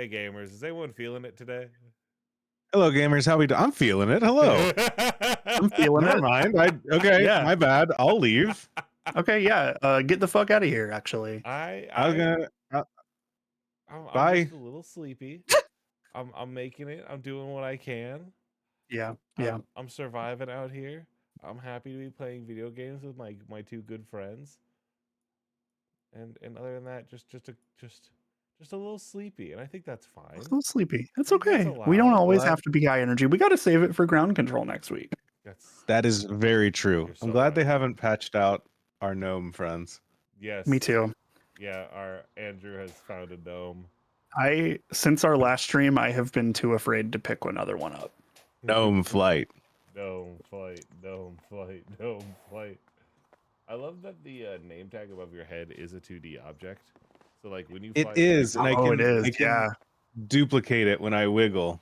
Hey gamers, is anyone feeling it today? Hello, gamers. How we do? I'm feeling it. Hello. I'm feeling Never it. mind. Okay, Yeah. my bad. I'll leave. Okay, yeah. Get the fuck out of here, actually. I'm gonna. I'm Bye. just a little sleepy. I'm making it. I'm doing what I can. Yeah. I'm surviving out here. I'm happy to be playing video games with my two good friends. And other than that, just a little sleepy, and I think that's A fine. little sleepy. It's I think that's okay. We don't allowed. always Glad- have to be high energy. We got to save it for ground control next week. That is very true. You're so I'm glad they right. haven't patched out our gnome friends. Yes. Me too. Yeah, our Andrew has found a gnome. Since our last stream, I have been too afraid to pick another one up. Gnome flight. Gnome flight. Gnome flight. Gnome flight. I love that the name tag above your head is a 2D object. So like when you fly It is, and I Oh, can, it is. I can Yeah. duplicate it when I wiggle.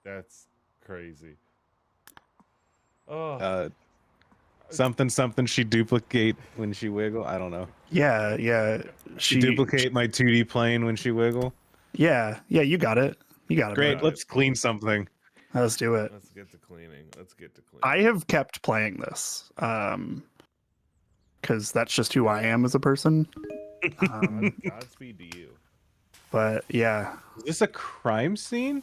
That's crazy. Oh, Something she duplicate when she wiggle. I don't know. Yeah. She duplicate my 2D plane when she wiggle. Yeah. You got it. You got it. Great. Bud. Let's clean something. Let's do it. let's get to cleaning. I have kept playing this. Because that's just who I am as a person. Godspeed to you. But yeah, Is this a crime scene?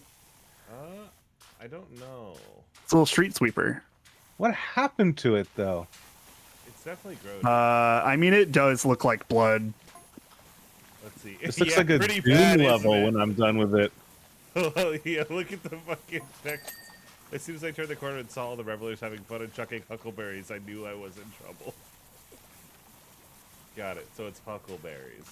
I don't know. it's a little street sweeper. What happened to it though? It's definitely gross. I mean, it does look like blood. Let's see. This looks Yeah, like a pretty Doom bad, level isn't it? when I'm done with it. Oh yeah, look at the fucking text. As soon as I turned the corner and saw all the revelers having fun and chucking huckleberries, I knew I was in trouble. Got it. So it's huckleberries.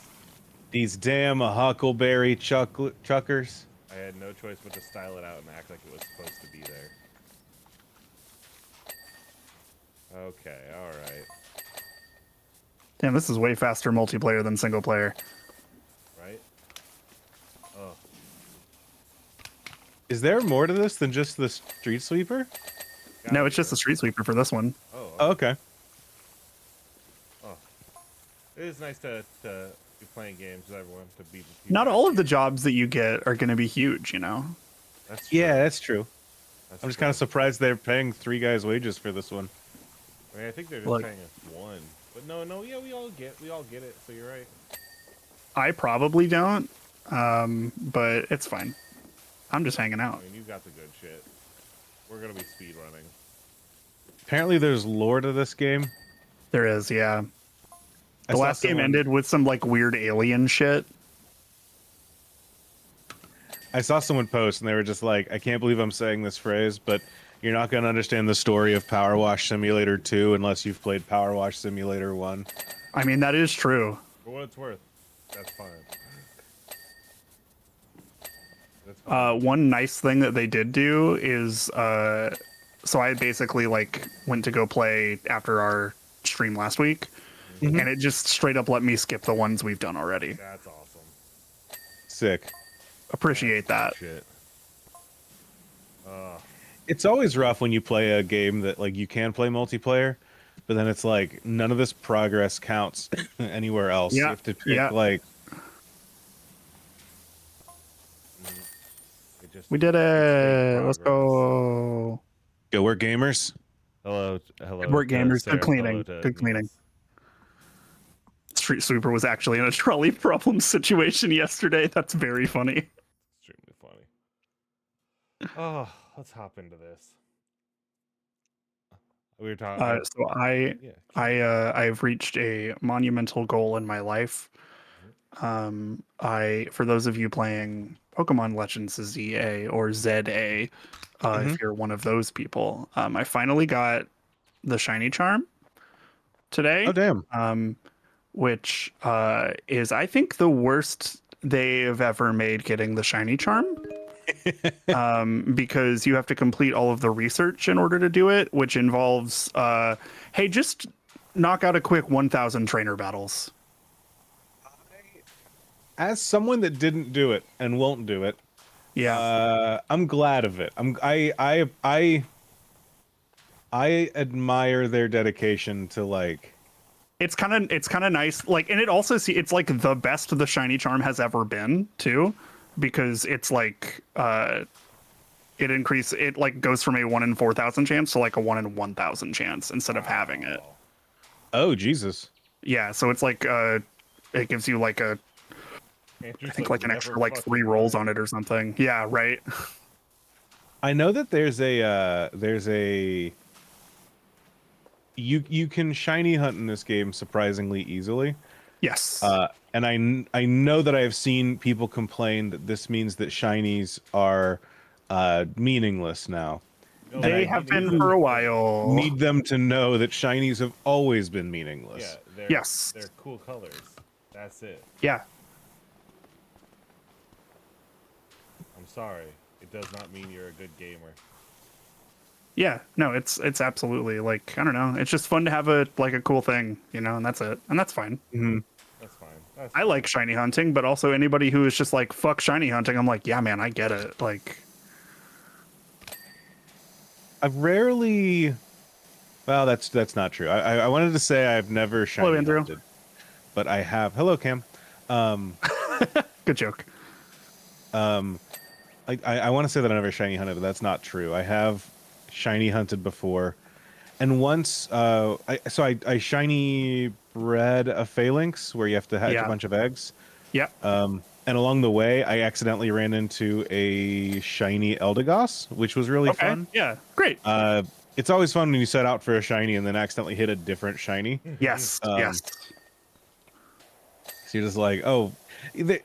These damn huckleberry chuckers. I had no choice but to style it out and act like it was supposed to be there. Okay, alright. Damn, this is way faster multiplayer than single player. Right? Oh. Is there more to this than just the street sweeper? No, it's just a street sweeper for this one. Oh, okay. Oh. It is nice to be playing games with everyone, to be with people. Not all of the jobs that you get are going to be huge, you know? That's true. Yeah, that's true. That's I'm just true. kind of surprised they're paying 3 guys' wages for this one. I mean, I think they're just Look. paying us one. But no, yeah, we all get it, so you're right. I probably don't, but it's fine. I'm just hanging I out. mean, you got the good shit. We're gonna be speed running. Apparently there's lore to this game. There is, yeah. I The saw last game someone- ended with some like weird alien shit. I saw someone post and they were just like, I can't believe I'm saying this phrase, but you're not going to understand the story of Power Wash Simulator 2 unless you've played Power Wash Simulator 1. I mean, that is true. For what it's worth, that's fine. That's fine. One nice thing that they did do is, so I basically like went to go play after our stream last week, and it just straight up let me skip the ones we've done already. That's awesome. Sick. Appreciate that. Shit. It's always rough when you play a game that like you can play multiplayer, but then it's like none of this progress counts anywhere else. You Yeah, have to pick yeah. like It just We did it. Let's progress. go. Yo, we're gamers. Hello. Good work, to gamers. Sarah, Good cleaning. hello to Good cleaning. Niels. Street Sweeper was actually in a trolley problem situation yesterday. That's very funny. Extremely funny. Oh, let's hop into this. We were talking. So I've reached a monumental goal in my life. For those of you playing Pokemon Legends ZA or ZA, if you're one of those people, I finally got the shiny charm today. Oh damn. Which is I think the worst they've ever made getting the shiny charm. Because you have to complete all of the research in order to do it, which involves hey, just knock out a quick 1,000 trainer battles. As someone that didn't do it and won't do it, I'm glad of it. I admire their dedication to like. It's kind of nice, like, and it also it's like the best the shiny charm has ever been too, because it's like it like goes from a 1 in 4,000 chance to like a 1 in 1,000 chance instead of having it. Wow. Oh Jesus. Yeah, so it's like it gives you like a Andrew's I think like an never extra like fucking 3 rolls mind. on it or something. Yeah, right. I know that there's a you can shiny hunt in this game surprisingly easily. Yes. And I know that I have seen people complain that this means that shinies are meaningless now. No, They I have mean, been for a while. Need them to know that shinies have always been meaningless. Yeah, Yes. they're cool colors. That's it. Yeah. I'm sorry. It does not mean you're a good gamer. Yeah. No, it's absolutely like I don't know. It's just fun to have a like a cool thing, you know, and that's it. And that's fine. That's fine. That's I fine. like shiny hunting, but also anybody who is just like fuck shiny hunting, I'm like, yeah, man, I get it. Like I've rarely. Well, that's not true. I wanted to say I've never shiny Hello, Andrew. hunted, but I have. Hello, Cam. good joke. I want to say that I never shiny hunted, but that's not true. I have shiny hunted before, and once I shiny bred a phalanx where you have to hatch Yeah. a bunch of eggs. Yeah. And along the way, I accidentally ran into a shiny Eldegoss, which was really Okay. fun. Yeah. Great. It's always fun when you set out for a shiny and then accidentally hit a different shiny. Yes. Yes. So you're just like, oh,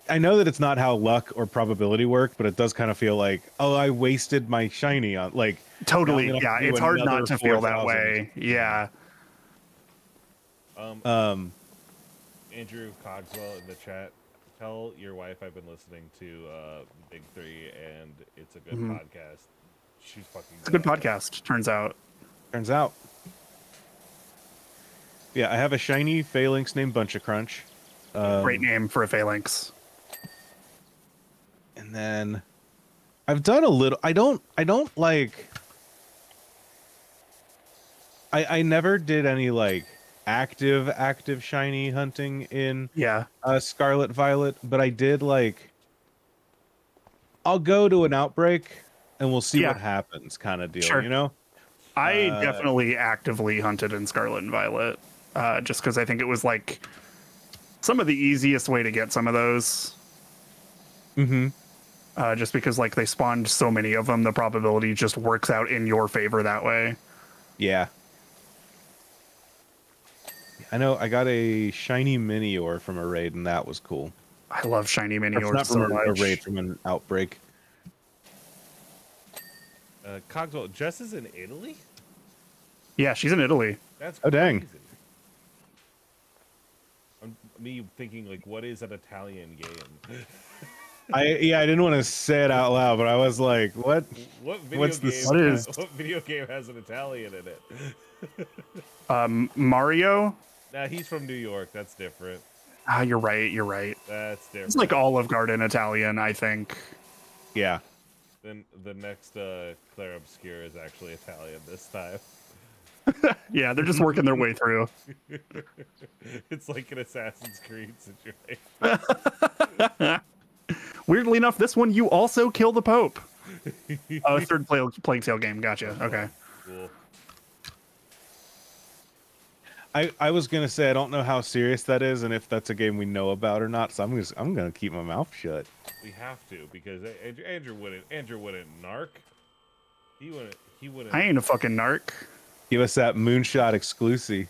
I know that it's not how luck or probability work, but it does kind of feel like, oh, I wasted my shiny on like. Totally. now I'm gonna Yeah. have to do It's hard another not to feel that 4,000. way. Yeah. Andrew Cogswell in the chat. Tell your wife I've been listening to Big Three and it's a good podcast. She's fucking. It's a good podcast, turns out. Turns out. Yeah, I have a shiny phalanx named Bunch of Crunch. Great name for a phalanx. And then I've done a little. I don't like. I never did any like active shiny hunting in Yeah. Scarlet Violet, but I did like. I'll go to an outbreak and we'll see Yeah. what happens, kind of deal. Sure. You know. I definitely actively hunted in Scarlet and Violet, just because I think it was like some of the easiest way to get some of those. Just because like they spawned so many of them, the probability just works out in your favor that way. Yeah. I know. I got a shiny Minior from a raid, and that was cool. I love shiny mini It's ores not so from a much. raid, from an outbreak. Cogswell, Jess is in Italy? Yeah, she's in Italy. That's Oh, dang. crazy. Me thinking like, what is an Italian game? I didn't want to say it out loud, but I was like, "What? What video What's game? this? What is- What video game has an Italian in it? Mario. Nah, he's from New York. That's different. Ah, you're right. You're right. That's different. It's like Olive Garden Italian, I think. Yeah, Then the next Claire Obscure is actually Italian this time. Yeah, they're just working their way through. It's like an Assassin's Creed situation. Weirdly enough, this one you also kill the Pope. Oh, third Plague Tale game. Gotcha. Okay. Cool. I was gonna say I don't know how serious that is, and if that's a game we know about or not. So I'm gonna keep my mouth shut. We have to because Andrew wouldn't narc. He wouldn't. I ain't a fucking narc. Give us that Moonshot exclusive.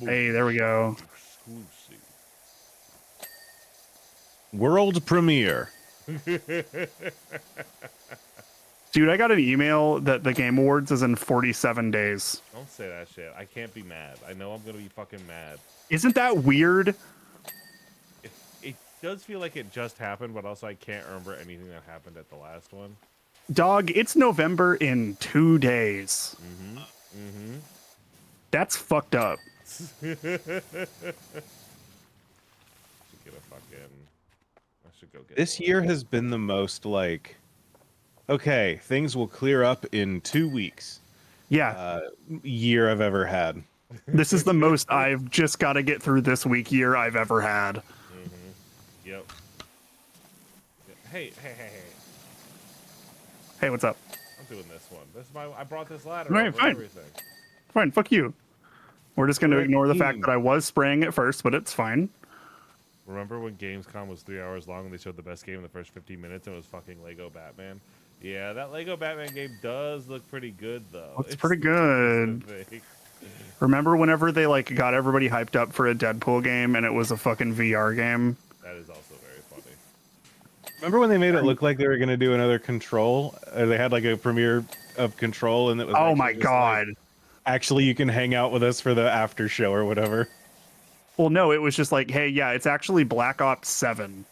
Hey, there we go. Exclusive. World premiere. Dude, I got an email that the Game Awards is in 47 days. Don't say that shit. I can't be mad. I know I'm gonna be fucking mad. Isn't that weird? It does feel like it just happened, but also I can't remember anything that happened at the last one. Dog, it's November in 2 days. That's fucked up. Should get a fucking. I should go get This year has been the most like, okay, things will clear up in 2 weeks. Yeah, Year I've ever had. this is the most I've just got to get through this week year I've ever had. Yep. Hey. Hey, what's up? I'm doing this one. This is I brought this ladder All right, over fine. and everything. Fine, fuck you. We're just going to Red ignore the team. fact that I was spraying it first, but it's fine. Remember when Gamescom was 3 hours long and they showed the best game in the first 15 minutes and it was fucking Lego Batman? Yeah, that Lego Batman game does look pretty good, though. It's pretty good. the thing. Remember whenever they like got everybody hyped up for a Deadpool game and it was a fucking VR game? That is also very funny. Remember when they made it look like they were going to do another Control? They had like a premiere of Control, and it was Oh actually my just, god. like, actually, you can hang out with us for the after show or whatever. Well, no, it was just like, hey, yeah, it's actually Black Ops 7.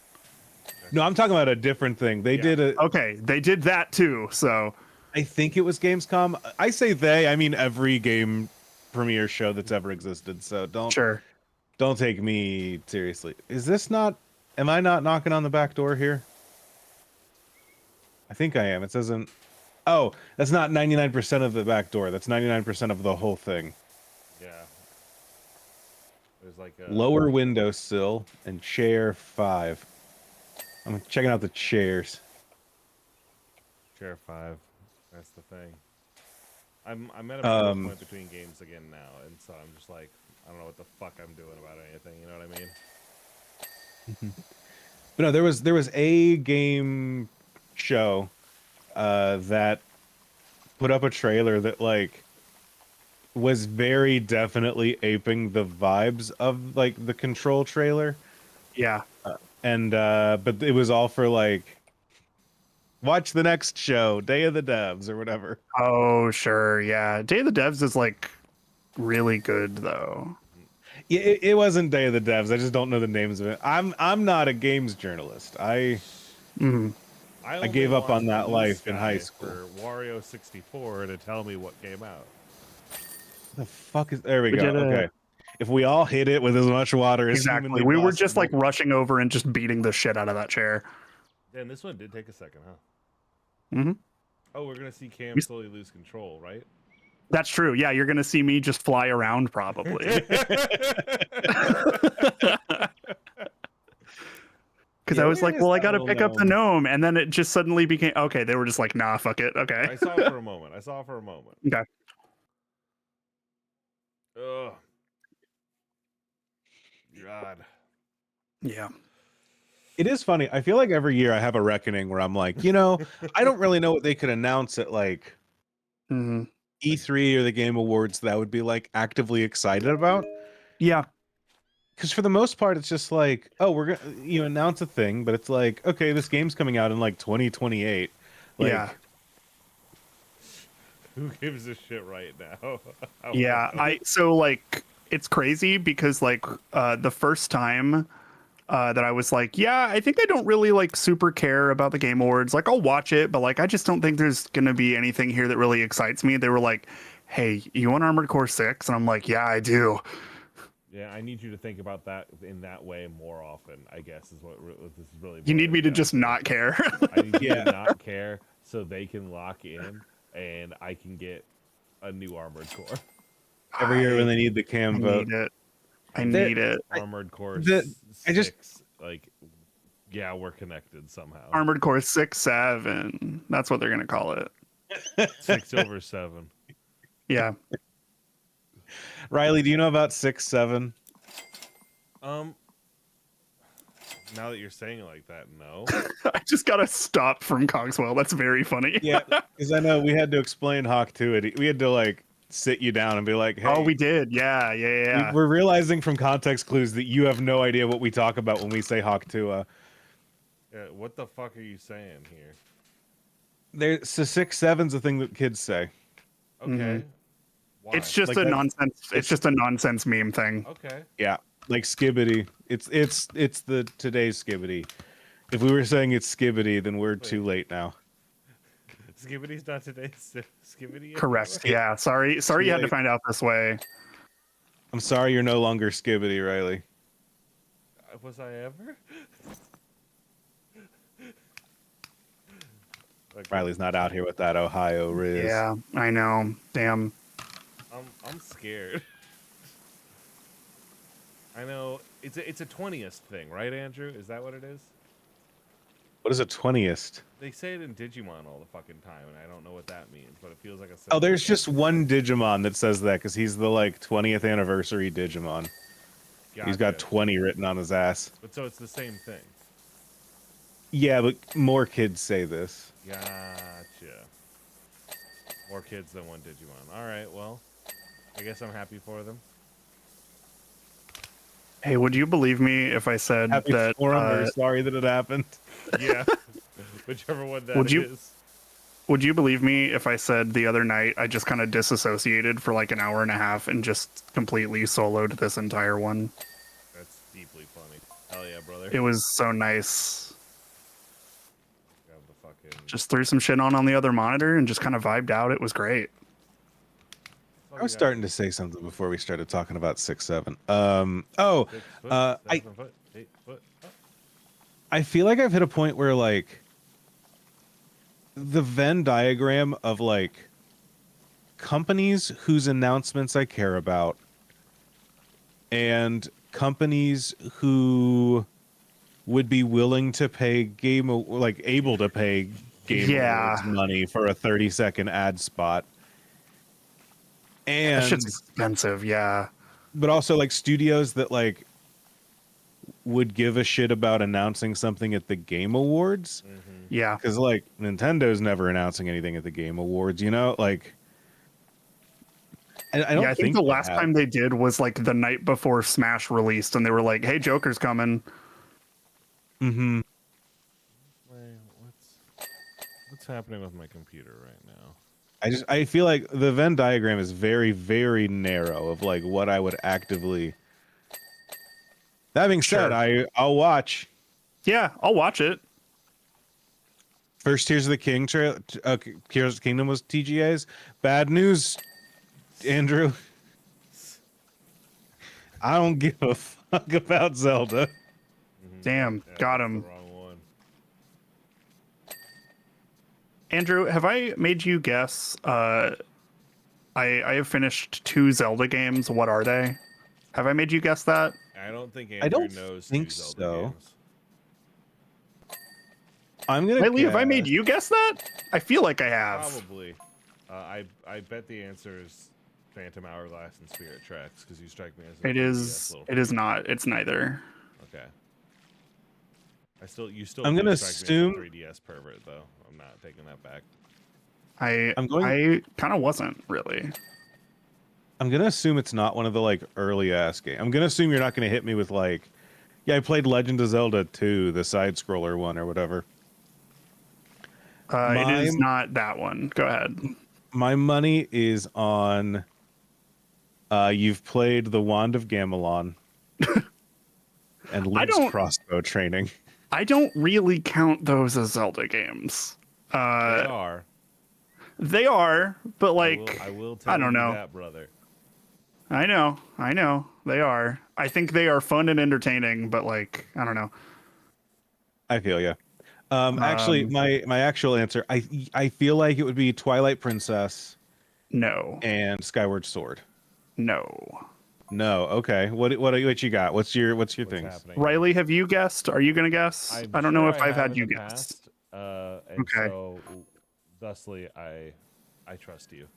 No, I'm talking about a different thing. They did a. Okay, they did that too. So I think it was Gamescom. I say they. I mean every game premiere show that's ever existed. So sure. don't take me seriously. Is this not? Am I not knocking on the back door here? I think I am. It says oh, that's not 99% of the back door. That's 99% of the whole thing. Yeah. There's like a Lower windowsill and chair 5. I'm checking out the chairs. chair 5. That's the thing. I'm at a middle point between games again now, and so I'm just like, I don't know what the fuck I'm doing about anything. You know what I mean? But no, there was a game show that put up a trailer that like was very definitely aping the vibes of like the Control trailer, Yeah. and but it was all for like watch the next show, Day of the Devs or whatever. Oh, sure. Yeah. Day of the Devs is like really good though. Yeah, it wasn't Day of the Devs. I just don't know the names of it. I'm not a games journalist. I only gave up want on that Blue life in Sky high school. for Wario 64 to tell me what came out. The fuck is there? We We go. did a- Okay. If we all hit it with as much water as Exactly. humanly We were just like possible. rushing over and just beating the shit out of that chair. And this one did take a second, huh? Mm-hmm. Oh, we're gonna see Cam slowly lose control, right? That's true. Yeah, you're gonna see me just fly around probably. Because I was Where like, is well, I that got to little pick up the gnome, and then it just suddenly became okay. They were just like, nah, fuck it. Okay. I saw it for a moment. Okay. Ugh. God. Yeah. It is funny. I feel like every year I have a reckoning where I'm like, I don't really know what they could announce at like Mm-hmm. E3 or the Game Awards that I would be like actively excited about. Yeah. Because for the most part, it's just like, oh, we're gonna announce a thing, but it's like, okay, this game's coming out in like 2028. Like, Yeah. Who gives a shit right now? Yeah. So like it's crazy because like the first time that I was like, yeah, I think I don't really like super care about the Game Awards. Like I'll watch it, but like I just don't think there's gonna be anything here that really excites me. They were like, hey, you want Armored Core 6? And I'm like, yeah, I do. Yeah, I need you to think about that in that way more often, I guess, is what this is really. You need me to boiling down just not care. I need you Yeah. to not care so they can lock in and I can get a new Armored Core. every year when they need the Cam I vote. need it. I need it. Armored Core I just- 6, like, yeah, we're connected somehow. Armored Core 6, 7. That's what they're gonna call it. 6 over 7. Yeah. Riley, do you know about 6-7? Now that you're saying it like that, no. I just got a stop from Cogswell. That's very funny. Yeah, because I know we had to explain Hawk to it. We had to like sit you down and be like, hey, Oh, we did. Yeah. we're realizing from context clues that you have no idea what we talk about when we say Hawk Tua. Yeah, what the fuck are you saying here? So 6-7's a thing that kids say. Okay. Why? It's just Like a that- nonsense. It's just a nonsense meme thing. Okay. Yeah, like Skibbity. It's the today's Skibbity. If we were saying it's Skibbity, then we're too late now. Skibbity's not today's Skibbity. Correct. Yeah. Sorry you had to find out this way. I'm sorry you're no longer Skibbity, Riley. Was I ever? Like, Riley's not out here with that Ohio Riz. Yeah, I know. Damn. I'm scared. I know it's a 20th thing, right, Andrew? Is that what it is? What is a 20th? They say it in Digimon all the fucking time, and I don't know what that means, but it feels like a. Oh, there's just one Digimon that says that because he's the like 20th anniversary Digimon. Gotcha. He's got 20 written on his ass. But so it's the same thing. Yeah, but more kids say this. Gotcha. More kids than one Digimon. All right, well, I guess I'm happy for them. Hey, would you believe me if I said Happy that? for him, very sorry that it happened. Yeah, whichever one that Would you- is. Would you believe me if I said the other night I just kind of disassociated for like an hour and a half and just completely soloed this entire one? That's deeply funny. Hell yeah, brother. It was so nice. Grab the fucking. Just threw some shit on the other monitor and just kind of vibed out. It was great. I was starting to say something before we started talking about 6-7. 6 foot, I 7 foot, 8 foot. Oh. I feel like I've hit a point where like the Venn diagram of like companies whose announcements I care about and companies who would be willing to pay able to pay Game Awards money for a 30-second ad spot. And That shit's expensive, yeah. but also like studios that like would give a shit about announcing something at the Game Awards. Yeah. Because like Nintendo's never announcing anything at the Game Awards, you know? Like I don't I think the last have. time they did was like the night before Smash released, and they were like, "Hey, Joker's coming." Mm-hmm. Wait, what's happening with my computer right now? I feel like the Venn diagram is very, very narrow of like what I would actively. That being said, I'll watch. Yeah, I'll watch it. First Tears of the King Tears of the Kingdom was TGA's. Bad news, Andrew. I don't give a fuck about Zelda. Damn, Yeah, got that's him. The wrong one. Andrew, have I made you guess? I have finished 2 Zelda games. What are they? Have I made you guess that? I don't think I Andrew don't knows think two Zelda so. games. I'm gonna. Lately, have I made guess- you guess that? I feel like I have. Probably. I bet the answer is Phantom Hourglass and Spirit Tracks because you strike me as a It 3DS is. little It is not. It's neither. Okay. You still. I'm do gonna strike assume- me as a 3DS pervert though. I'm not taking that back. I kind of wasn't really. I'm gonna assume it's not one of the like early ass games. I'm gonna assume you're not gonna hit me with like, yeah, I played Legend of Zelda 2, the side scroller one or whatever. It is not that one. Go ahead. My money is on. You've played the Wand of Gamelon and Link's don't- crossbow training. I don't really count those as Zelda games. They are. They are, but like, I will tell I don't you know. that, brother. I know, they are. I think they are fun and entertaining, but like, I don't know. I feel you. Actually, my actual answer, I feel like it would be Twilight Princess No, and Skyward Sword. no. No, okay. What you got? What's your things? Happening? Riley, have you guessed? Are you gonna guess? I'm I don't know sure if I I've have had in you the guess. past, and Okay. so thusly I trust you.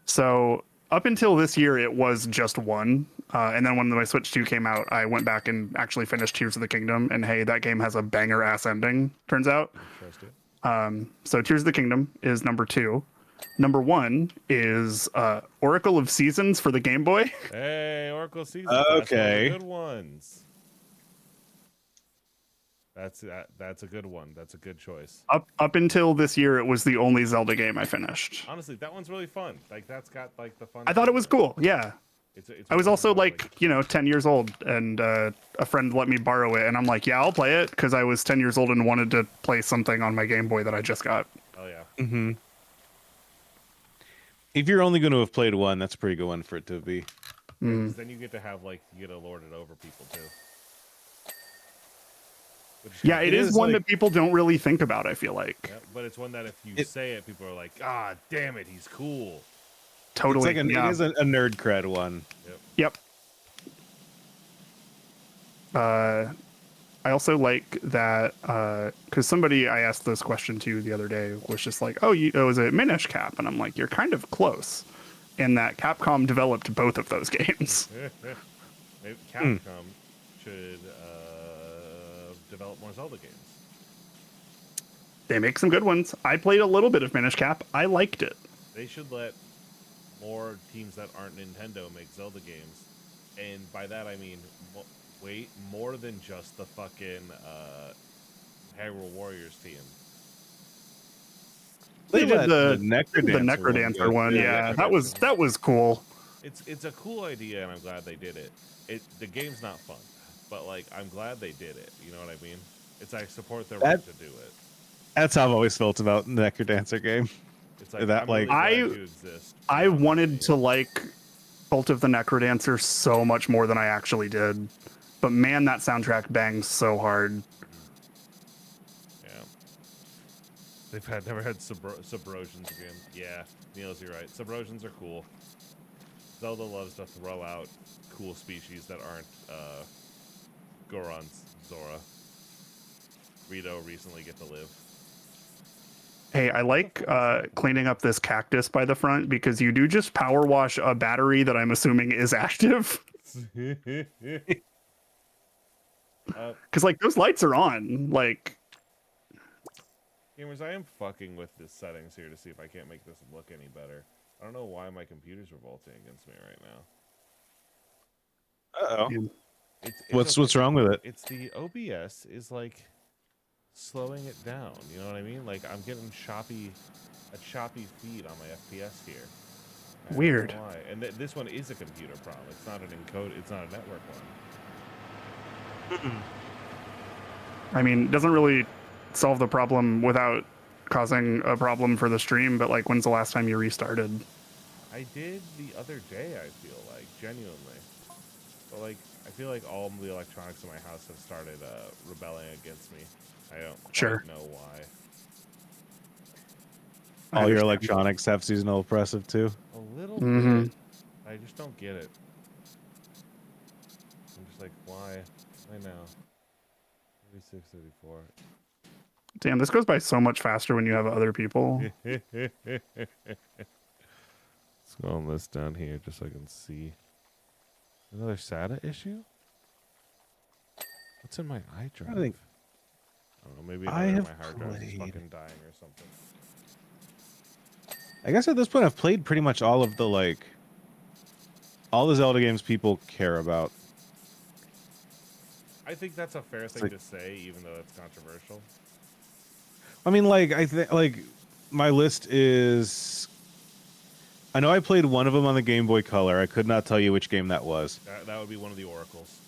So up until this year, it was just one, and then when my Switch 2 came out, I went back and actually finished Tears of the Kingdom. And hey, that game has a banger ass ending. Turns out. Trust you. So Tears of the Kingdom is number 2. Number 1 is Oracle of Seasons for the Game Boy. Hey, Oracle Seasons. Okay. That's one of the good ones. That's a good one. That's a good choice. Up until this year, it was the only Zelda game I finished. Honestly, that one's really fun. Like that's got like the fun. I thought it was cool. Yeah. It's I was really also fun, like, 10 years old, and a friend let me borrow it, and I'm like, yeah, I'll play it because I was 10 years old and wanted to play something on my Game Boy that I just got. oh yeah. Mm-hmm. If you're only going to have played one, that's a pretty good one for it to be. Yeah, 'cause then you get to lord it over people too. Yeah, it is one like- that people don't really think about, I feel like. Yeah, but it's one that if you say it, people are like, ah, damn it, he's cool. Totally. It's like yeah. it is a nerd cred one. Yep. I I also like that because somebody I asked this question to the other day was just like, "Oh, is it Minish Cap?" And I'm like, "You're kind of close." In that Capcom developed both of those games. Maybe Capcom should develop more Zelda games. They make some good ones. I played a little bit of Minish Cap. I liked it. They should let more teams that aren't Nintendo make Zelda games, and by that I mean more than just the fucking Hyrule Warriors team. They did the Necrodancer Necrodancer one. Yeah, Yeah, that was cool. It's a cool idea, and I'm glad they did it. The game's not fun, but like I'm glad they did it. You know what I mean? It's I support their right to do it. That's how I've always felt about the Necrodancer game. It's like that, I'm really glad you exist. I wanted to like Cult of the Necrodancer so much more than I actually did, but man, that soundtrack bangs so hard. Yeah, they've never had Subrosions again. Yeah, Niels, you're right. Subrosions are cool. Zelda loves to throw out cool species that aren't Goron's Zora. Rito recently get to live. Hey, I like cleaning up this cactus by the front because you do just power wash a battery that I'm assuming is active. Because like those lights are on. Like, Gamers, I am fucking with the settings here to see if I can't make this look any better. I don't know why my computer's revolting against me right now. Uh-oh. What's What's wrong with it? It's the OBS is like slowing it down. You know what I mean? Like I'm getting a choppy feed on my FPS here. Weird. Why? And this one is a computer problem. It's not an encode. It's not a network one. I mean, it doesn't really solve the problem without causing a problem for the stream, but like when's the last time you restarted? I did the other day, I feel like, genuinely. But like I feel like all the electronics in my house have started rebelling against me. I don't quite know why. All your electronics have seasonal oppressive too? A little bit. I just don't get it. I'm just like, why? I know. 36, 34. Damn, this goes by so much faster when you have other people. Let's go on this down here just so I can see. Another SATA issue? What's in my iDrive? I don't know, maybe my hard drive is fucking dying or something. I guess at this point I've played pretty much all of the all the Zelda games people care about. I think that's a fair thing to say, even though it's controversial. I mean, I think my list is. I know I played one of them on the Game Boy Color. I could not tell you which game that was. That would be one of the Oracles.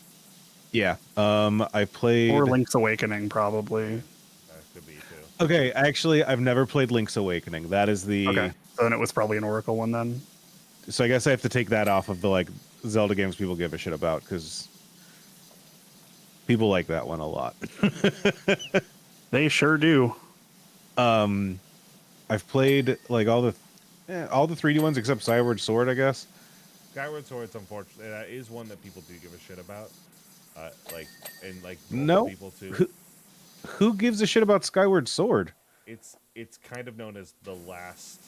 Yeah. I played. Or Link's Awakening, probably. That could be too. Okay, actually, I've never played Link's Awakening. That is the. Okay, so then it was probably an Oracle one then. So I guess I have to take that off of the Zelda games people give a shit about because people like that one a lot. They sure do. I've played all the 3D ones except Skyward Sword, I guess. Skyward Sword's unfortunate. That is one that people do give a shit about. People too. Who gives a shit about Skyward Sword? It's kind of known as the last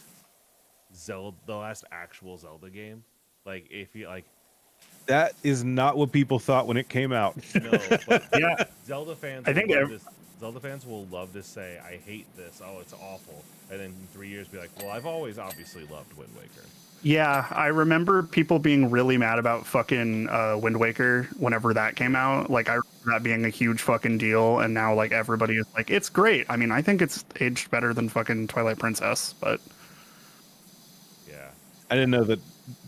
actual Zelda game. Like if you like. That is not what people thought when it came out. No, but yeah, Zelda fans. Zelda fans will love to say, "I hate this. Oh, it's awful," and then in 3 years be like, "Well, I've always obviously loved Wind Waker." Yeah, I remember people being really mad about fucking Wind Waker whenever that came out. Like, I remember that being a huge fucking deal, and now like everybody is like, "It's great." I mean, I think it's aged better than fucking Twilight Princess, but yeah, I didn't know that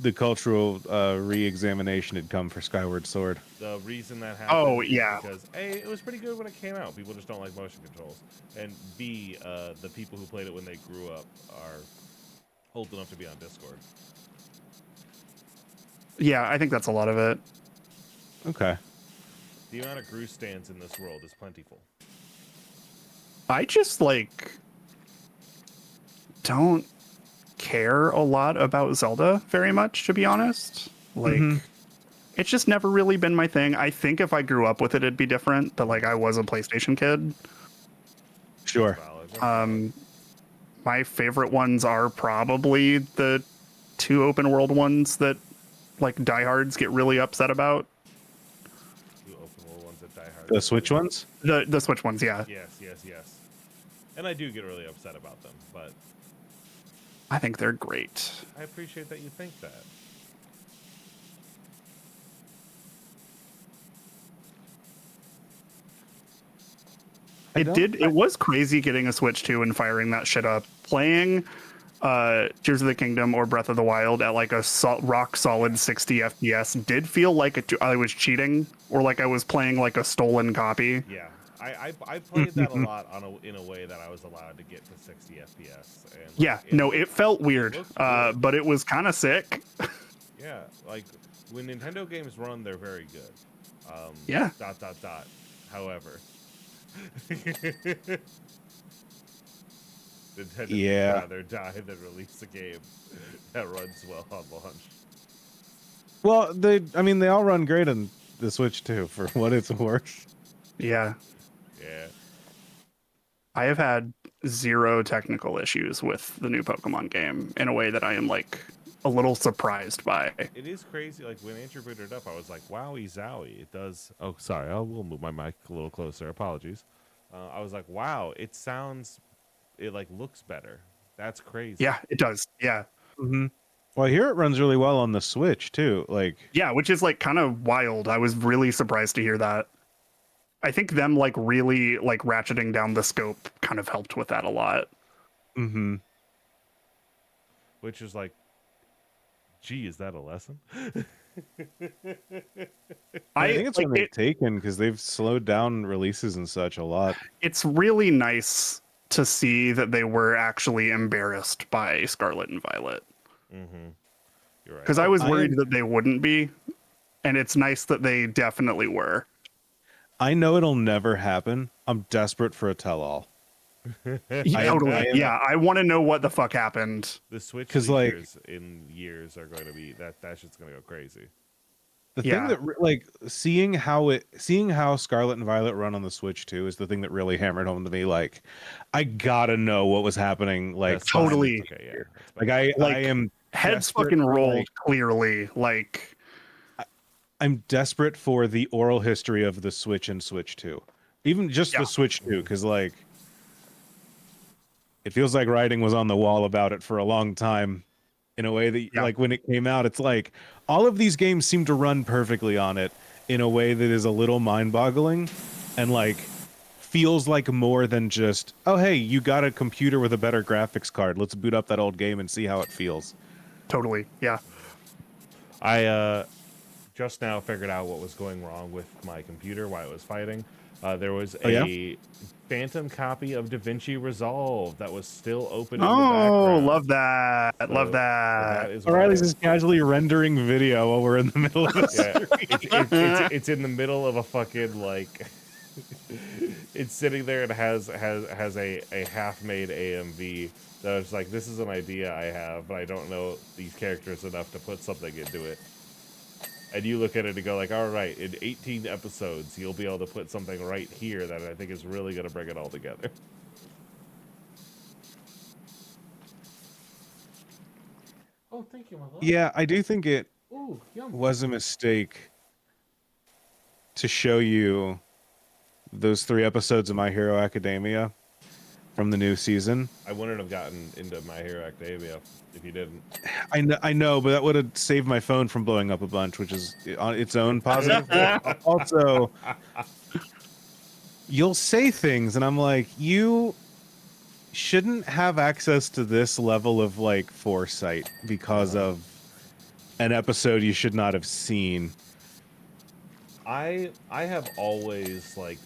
the cultural re-examination had come for Skyward Sword. The reason that happened is because A, it was pretty good when it came out. People just don't like motion controls. And B, the people who played it when they grew up are old enough to be on Discord. Yeah, I think that's a lot of it. Okay. The amount of Gru stands in this world is plentiful. I just don't care a lot about Zelda very much, to be honest. It's just never really been my thing. I think if I grew up with it, it'd be different. But like, I was a PlayStation kid. Sure. That's valid. My favorite ones are probably the 2 open world ones that like diehards get really upset about. You open world ones that Die Hard. The Switch ones? The Switch ones, yeah. Yes. And I do get really upset about them, but I think they're great. I appreciate that you think that. It was crazy getting a Switch 2 and firing that shit up. Playing Tears of the Kingdom or Breath of the Wild at like a rock solid 60 FPS did feel like I was cheating or like I was playing like a stolen copy. Yeah. I played that a lot in a way that I was allowed to get to 60 FPS. And Yeah, it felt weird, but it was kind of sick. Yeah, like when Nintendo games run, they're very good. Yeah. ... However, Nintendo Yeah. would rather die than release a game that runs well on launch. Well, they all run great on the Switch too, for what it's worth. Yeah. Yeah. I have had 0 technical issues with the new Pokemon game in a way that I am like a little surprised by. It is crazy. Like when Andrew booted it up, I was like, "Wowie zowie!" It does. Oh, sorry. We'll move my mic a little closer. Apologies. I was like, "Wow!" It sounds. It like looks better. That's crazy. Yeah, it does. Yeah. Mm-hmm. Well, I hear it runs really well on the Switch too. Like, Yeah, which is like kind of wild. I was really surprised to hear that. I think them like really like ratcheting down the scope kind of helped with that a lot. mm-hmm. Which is like, gee, is that a lesson? I think it's when they've taken because they've slowed down releases and such a lot. It's really nice to see that they were actually embarrassed by Scarlet and Violet. Mm-hmm. You're right. Because I was worried that they wouldn't be, and it's nice that they definitely were. I know it'll never happen. I'm desperate for a tell-all. Totally. Yeah, I want to know what the fuck happened. The Switch leakers in years are going to be that shit's going to go crazy. The thing that like seeing how Scarlet and Violet run on the Switch too is the thing that really hammered home to me. Like, I gotta know what was happening. Like, That's totally. Okay, yeah, like I am heads fucking rolled. Clearly, like I'm desperate for the oral history of the Switch and Switch 2, even just the Switch 2, because like it feels like writing was on the wall about it for a long time. In a way that, like, when it came out, it's like all of these games seem to run perfectly on it in a way that is a little mind-boggling and, like, feels like more than just, oh, hey, you got a computer with a better graphics card. Let's boot up that old game and see how it feels. Totally, yeah. I just now figured out what was going wrong with my computer, why it was fighting. There was a phantom copy of DaVinci Resolve that was still open in the background. Love that. So, love that. O'Reilly's just casually rendering video while we're in the middle of a stream. It's in the middle of a fucking, like... it's sitting there and has a half-made AMV that was like, this is an idea I have, but I don't know these characters enough to put something into it. And you look at it and go like, all right, in 18 episodes, you'll be able to put something right here that I think is really going to bring it all together. Oh, thank you, my love. Yeah, I do think it was a mistake to show you those 3 episodes of My Hero Academia from the new season. I wouldn't have gotten into My Hero Academia if you didn't. I know, but that would have saved my phone from blowing up a bunch, which is on its own positive. Also, you'll say things, and I'm like, you shouldn't have access to this level of, like, foresight because of an episode you should not have seen. I have always, like,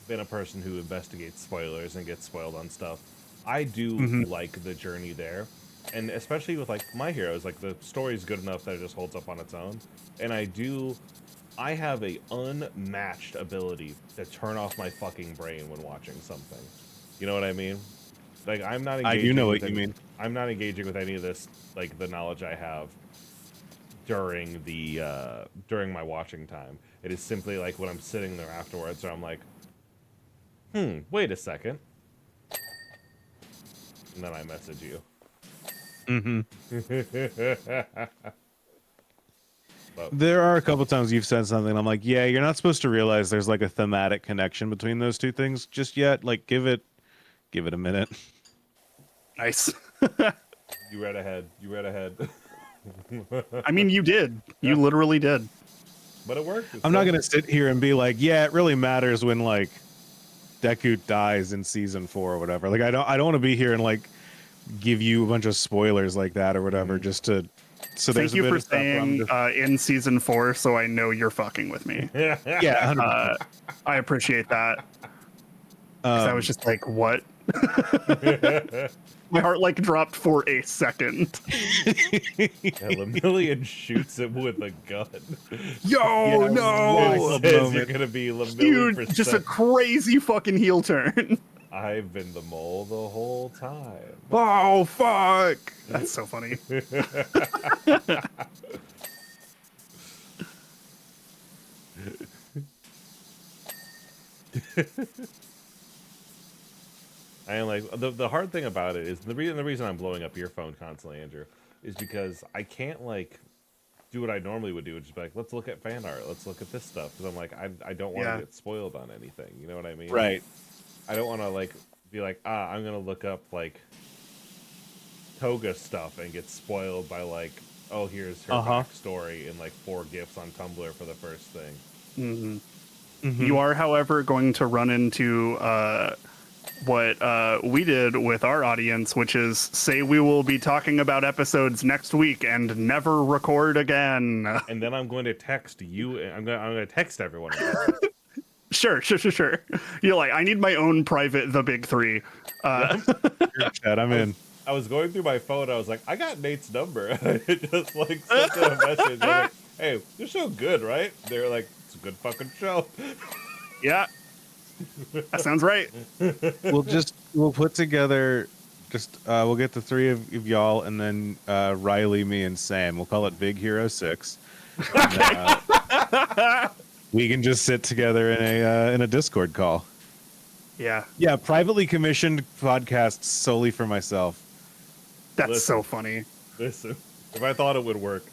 been a person who investigates spoilers and gets spoiled on stuff. I do like the journey there, and especially with, like, My Heroes, like, the story's good enough that it just holds up on its own. And I have a unmatched ability to turn off my fucking brain when watching something. You know what I mean? Like, I'm not engaging. I do know what you mean. I'm not engaging with any of this, like, the knowledge I have, during my watching time. It is simply like when I'm sitting there afterwards, where I'm like, wait a second, and then I message you. There are a couple times you've said something, and I'm like, yeah, you're not supposed to realize there's like a thematic connection between those two things just yet. Like, give it a minute. Nice. You read ahead. I mean, you did. You literally did. But it worked. I'm not gonna sit here and be like, yeah, it really matters when like Deku dies in season 4 or whatever. Like, I don't want to be here and like give you a bunch of spoilers like that or whatever, just to. So thank you for saying just... in season 4, so I know you're fucking with me. Yeah, I appreciate that. 'Cause I was just like, what? My heart like dropped for a second. Lemillion shoots him with a gun. Yo, no! It says you're gonna be Lemillion. Dude, just a crazy fucking heel turn. I've been the mole the whole time. Oh, fuck! That's so funny. I am like the hard thing about it is the reason I'm blowing up your phone constantly, Andrew, is because I can't like do what I normally would do, which is be like, let's look at fan art, let's look at this stuff, because I'm like I don't want to get spoiled on anything. You know what I mean? Right. I don't want to like be like I'm gonna look up like Toga stuff and get spoiled by like, oh, here's her backstory in like 4 gifs on Tumblr for the first thing. You are, however, going to run into what we did with our audience, which is say we will be talking about episodes next week and never record again. And then I'm going to text you. I'm going to text everyone. Sure. You're like, I need my own private The Big Three. Chat, I'm in. I was going through my phone. I was like, I got Nate's number. I just like sent them a message. I was like, hey, this show good, right? They're like, it's a good fucking show. Yeah. That sounds right. We'll put together we'll get the 3 of y'all, and then Riley, me, and Sam. We'll call it Big Hero 6. And, we can just sit together in a Discord call. Yeah, privately commissioned podcasts solely for myself. That's so funny. Listen, if I thought it would work.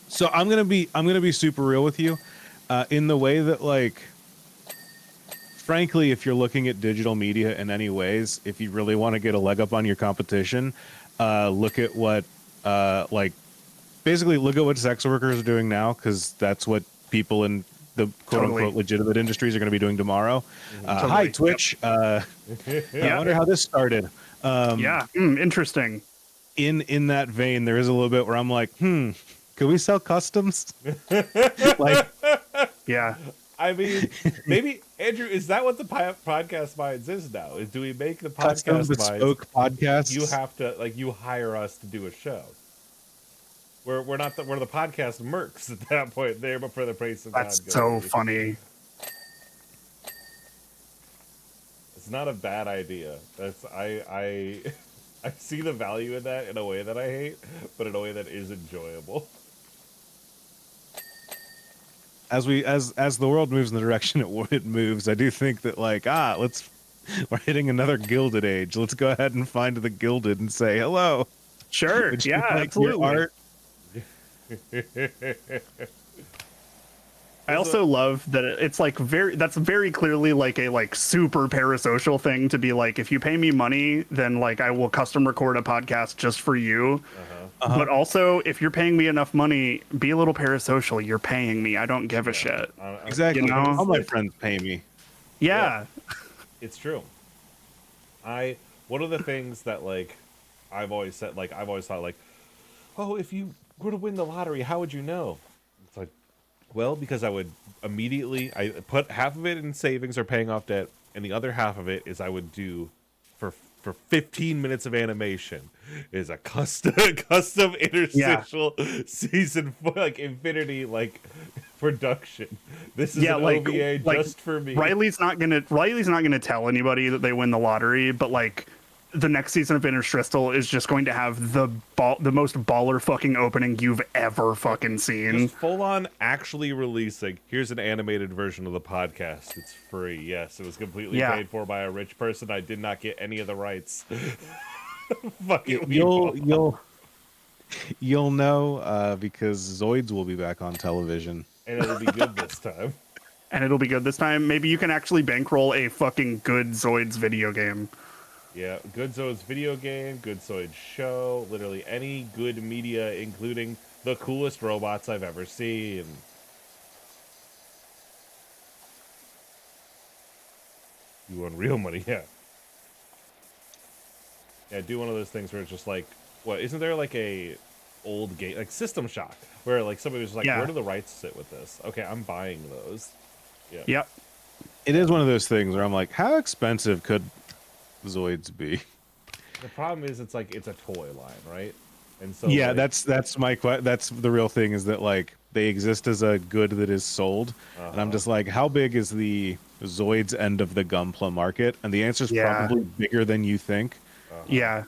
So I'm gonna be super real with you, in the way that like, frankly, if you're looking at digital media in any ways, if you really want to get a leg up on your competition, look at what basically look at what sex workers are doing now, because that's what people in the quote-unquote legitimate industries are going to be doing tomorrow. Hi, Twitch. I wonder how this started. Interesting. In that vein, there is a little bit where I'm like, could we sell customs? Yeah. I mean, maybe, Andrew, is that what the podcast minds is now? Is do we make the custom podcast bespoke podcasts? You have to you hire us to do a show. We're the podcast mercs at that point there, but for the price of that's so funny. It's not a bad idea. That's I see the value in that in a way that I hate, but in a way that is enjoyable. As the world moves in the direction it moves, I do think that we're hitting another gilded age. Let's go ahead and find the gilded and say hello. Sure. Yeah, absolutely. Art? I also love that it's that's very clearly like a super parasocial thing to be like, if you pay me money, then I will custom record a podcast just for you. But also, if you're paying me enough money, be a little parasocial. You're paying me. I don't give a shit. Exactly. All my friends pay me. Yeah. It's true. One of the things that I've always said, I've always thought oh, if you were to win the lottery, how would you know? It's like, well, because I would immediately I put half of it in savings or paying off debt, and the other half of it is I would do for 15 minutes of animation is a custom interstitial season for Infinity production. This is an OVA just for me. Riley's not gonna tell anybody that they win the lottery, but the next season of Interstitial is just going to have the most baller fucking opening you've ever fucking seen. Just full on actually releasing. Here's an animated version of the podcast. It's free. Yes, it was completely paid for by a rich person. I did not get any of the rights. Fucking you'll know because Zoids will be back on television, and it'll be good this time. And it'll be good this time. Maybe you can actually bankroll a fucking good Zoids video game. Yeah, good Zoids video game, good Zoids show, literally any good media, including the coolest robots I've ever seen. You want real money, yeah. Yeah, do one of those things where it's just like, what, isn't there like a old game, like System Shock, where like somebody was like, where do the rights sit with this? Okay, I'm buying those. Yeah. Yep. It is one of those things where I'm like, how expensive could Zoids be? The problem is it's like, it's a toy line, right? And so yeah, like, that's the real thing, is that like they exist as a good that is sold. And I'm just like, how big is the Zoids end of the Gunpla market? And the answer is probably bigger than you think. Yeah.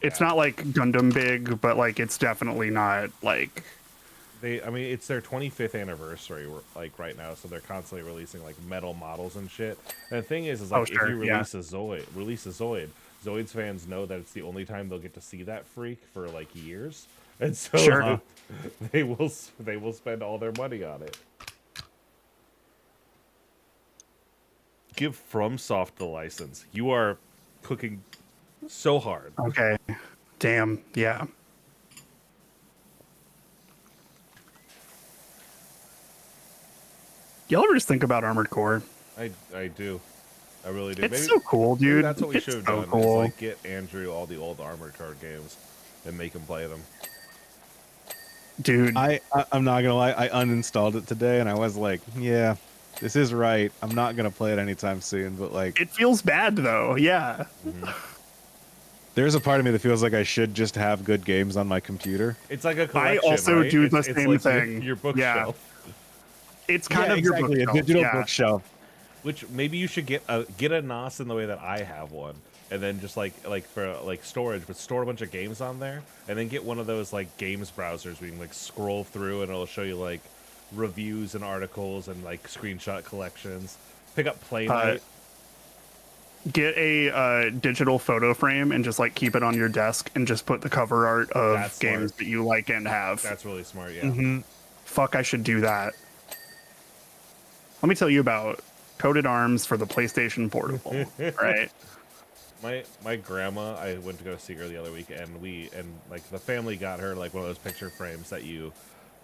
It's not like Gundam big, but like it's definitely not like I mean, it's their 25th anniversary, like right now, so they're constantly releasing like metal models and shit. And the thing is like if you release a Zoid, Zoids fans know that it's the only time they'll get to see that freak for like years, and so they will spend all their money on it. Give FromSoft the license. You are cooking so hard. Okay. Damn. Yeah. Y'all ever just think about Armored Core? I do. I really do. It's so cool, dude. Maybe that's what we should have done. Cool. Is like get Andrew all the old Armored Core games and make him play them. Dude, I'm not gonna lie. I uninstalled it today, and I was like, yeah, this is right. I'm not gonna play it anytime soon. But like, it feels bad though. Yeah. There's a part of me that feels like I should just have good games on my computer. It's like a collection. I also right? do it's the same like thing. Your bookshelf. It's kind of your bookshelf. A digital bookshelf. Which maybe you should get a NOS in the way that I have one, and then just like for like storage, but store a bunch of games on there, and then get one of those like games browsers where you can like scroll through and it'll show you like reviews and articles and like screenshot collections. Pick up Playmate. Get a digital photo frame and just like keep it on your desk and just put the cover art of games that you like and have. That's really smart. Yeah. Fuck, I should do that. Let me tell you about Coated Arms for the PlayStation Portable. Right. My grandma, I went to go see her the other week, and like the family got her like one of those picture frames that you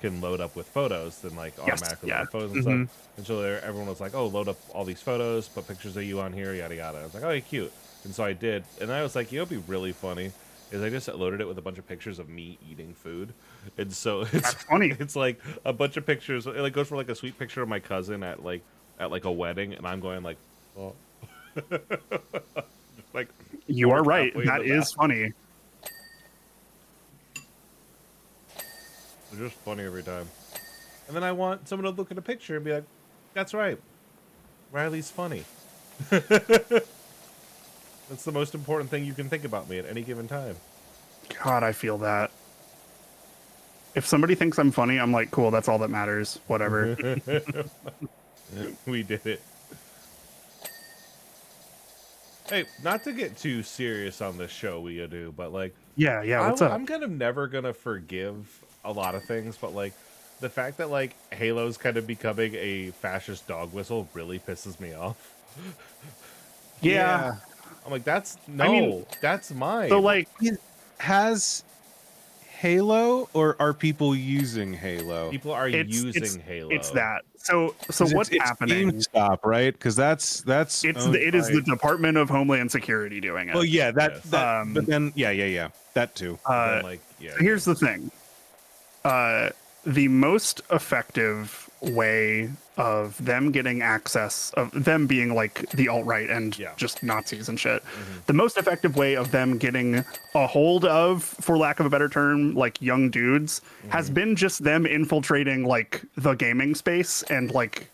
can load up with photos and like automatically load photos and stuff. And so everyone was like, "Oh, load up all these photos, put pictures of you on here, yada yada." I was like, "Oh, cute." And so I did, and I was like, "You know, it'd be really funny." Is I just loaded it with a bunch of pictures of me eating food, and so it's funny. It's like a bunch of pictures. It like goes from like a sweet picture of my cousin at like a wedding, and I'm going like, oh. Like, you are right. That is funny. It's just funny every time. And then I want someone to look at a picture and be like, "That's right, Riley's funny." That's the most important thing you can think about me at any given time. God, I feel that. If somebody thinks I'm funny, I'm like, cool, that's all that matters. Whatever. We did it. Hey, not to get too serious on this show we do, but like, yeah, what's up? I'm kind of never gonna forgive a lot of things, but like, the fact that like Halo's kind of becoming a fascist dog whistle really pisses me off. Yeah. I'm like, that's mine. So like, has Halo, or are people using Halo? People are using Halo. It's that. So what's happening? GameStop, right? Because that's it is the Department of Homeland Security doing it. Well, yeah, that but then yeah, that too. Here's the thing. The most effective way of them getting access, of them being like the alt-right and just Nazis and shit, the most effective way of them getting a hold of, for lack of a better term, like young dudes, has been just them infiltrating like the gaming space, and like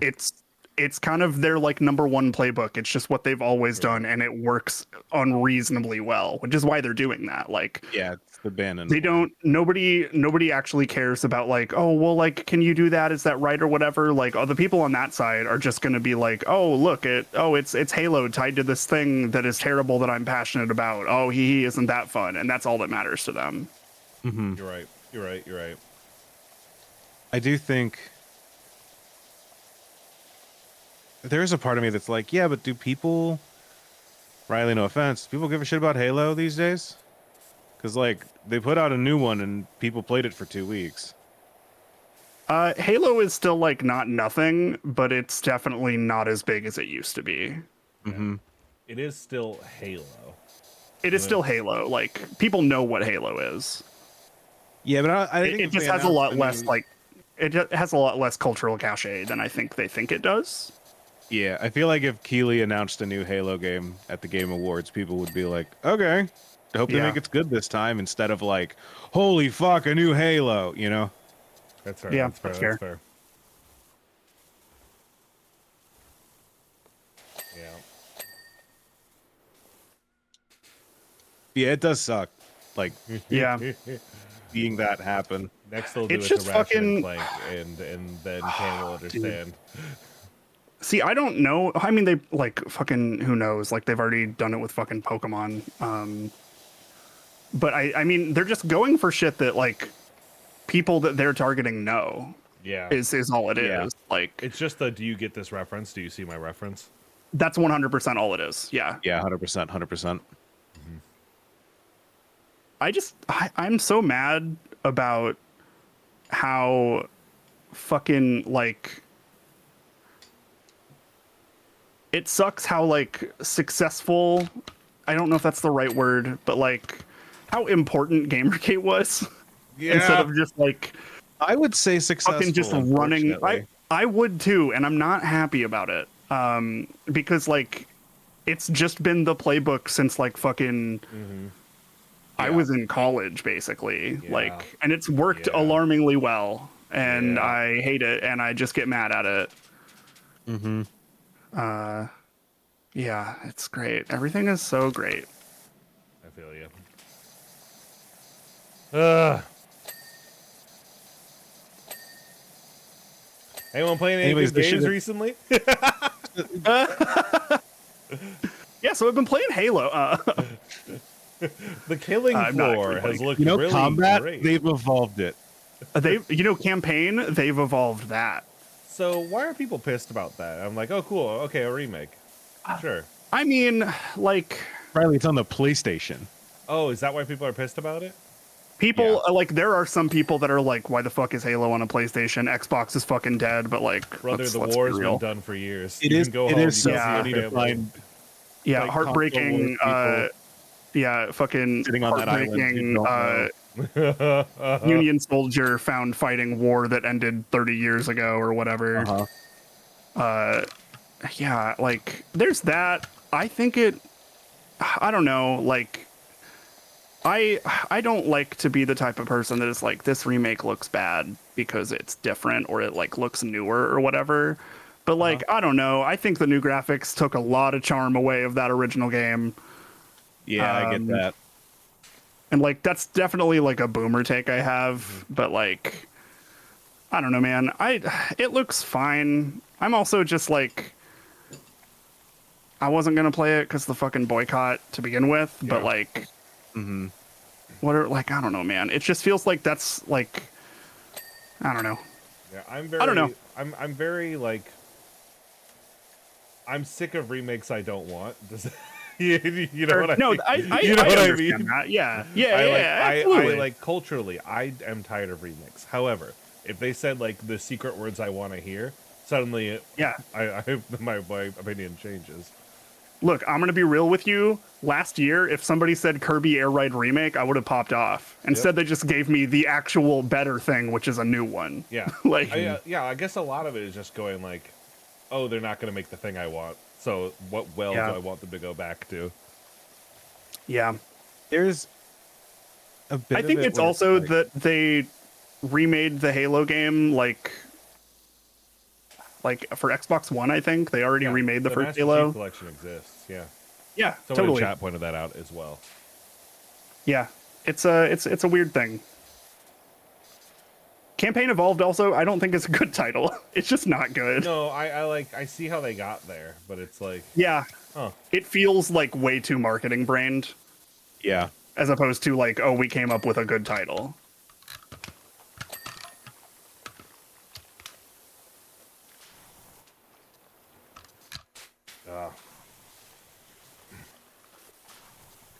it's it's kind of their like number one playbook. It's just what they've always done, and it works unreasonably well, which is why they're doing that. Like, Yeah, it's the Bannon. they don't. Nobody actually cares about like, oh well, like, can you do that? Is that right or whatever? Like, the people on that side are just going to be like, oh look, it's Halo tied to this thing that is terrible that I'm passionate about. Oh, he isn't that fun, and that's all that matters to them. Mm-hmm. You're right. I do think there is a part of me that's like, yeah, but do people, Riley, no offense, people give a shit about Halo these days? Because, like, they put out a new one and people played it for 2 weeks. Halo is still like not nothing, but it's definitely not as big as it used to be. Mm-hmm. It is still Halo. It is still Halo. Like, people know what Halo is. Yeah, but I think It just has a lot less like, it has a lot less cultural cachet than I think they think it does. Yeah, I feel like if Keighley announced a new Halo game at the Game Awards, people would be like, okay, I hope they make it good this time, instead of like, holy fuck, a new Halo, you know? That's fair. Yeah, That's fair. fair. Yeah. Yeah, it does suck. Like, Yeah. seeing that happen. Next they'll do It's it just to Ratchet and fucking- Clank, and then Ken will understand. See, I don't know. I mean, they like fucking, who knows? Like, they've already done it with fucking Pokemon. But I mean, they're just going for shit that like people that they're targeting know. Yeah. Is all it is. Yeah. Like, It's just the, do you get this reference? Do you see my reference? that's 100% all it is. Yeah. Yeah, 100%, 100%. I'm so mad about how fucking like it sucks how like successful, I don't know if that's the right word, but like how important Gamergate was. Instead of just like I would say successful. fucking just running. unfortunately. I would too, and I'm not happy about it. Because like it's just been the playbook since like fucking I was in college basically. Yeah. Like, and it's worked Yeah. alarmingly well, and Yeah. I hate it, and I just get mad at it. Mm-hmm. Yeah, it's great. Everything is so great. I feel you. Anyone playing any Anyways, good they games should've- recently? Yeah, so I've been playing Halo. The killing I'm not floor actually has playing looked You know, really combat, great. they've evolved it. Campaign, they've evolved that. So why are people pissed about that? I'm like, oh, cool. Okay, a remake. Sure. I mean, like, Riley, it's on the PlayStation. Oh, is that why people are pissed about it? people like there are some people that are like, why the fuck is Halo on a PlayStation? Xbox is fucking dead, but like, Brother, let's the be war's real. been done for years. It You is. can go It home, is you so can see hard your to family. find. Yeah, like, heartbreaking. console Yeah, fucking sitting on that island. You heartbreaking. don't know. Union soldier found fighting war that ended 30 years ago or whatever. Yeah, like there's that. I think I don't know, like I don't like to be the type of person that is like, this remake looks bad because it's different or it like looks newer or whatever. But like, I don't know. I think the new graphics took a lot of charm away of that original game. Yeah, I get that. And like that's definitely like a boomer take I have, but like I don't know, man. It looks fine. I'm also just like I wasn't gonna play it because the fucking boycott to begin with, but like what are like I don't know, man. It just feels like that's like I don't know. Yeah, I'm very. I don't know. I'm very like. I'm sick of remakes I don't want. you know what I No, mean? I you know what I understand mean? that. Yeah, I absolutely. like culturally, I am tired of remakes. However, if they said like the secret words I want to hear, suddenly, my opinion changes. Look, I'm gonna be real with you. Last year, if somebody said Kirby Air Ride remake, I would have popped off. Instead, they just gave me the actual better thing, which is a new one. Yeah, like I guess a lot of it is just going like, oh, they're not gonna make the thing I want. So what do I want them to go back to? yeah. There's a bit. I think of it it's where also like, that they remade the Halo game like like for Xbox One. I think they already remade the first Master Halo. Chief Collection exists. Yeah. Yeah, Someone totally. in chat pointed that out as well. Yeah, it's a weird thing. Campaign Evolved also, I don't think it's a good title. It's just not good. No, I see how they got there, but it's like, Yeah, huh. it feels like way too marketing brained, Yeah. as opposed to like, oh, we came up with a good title.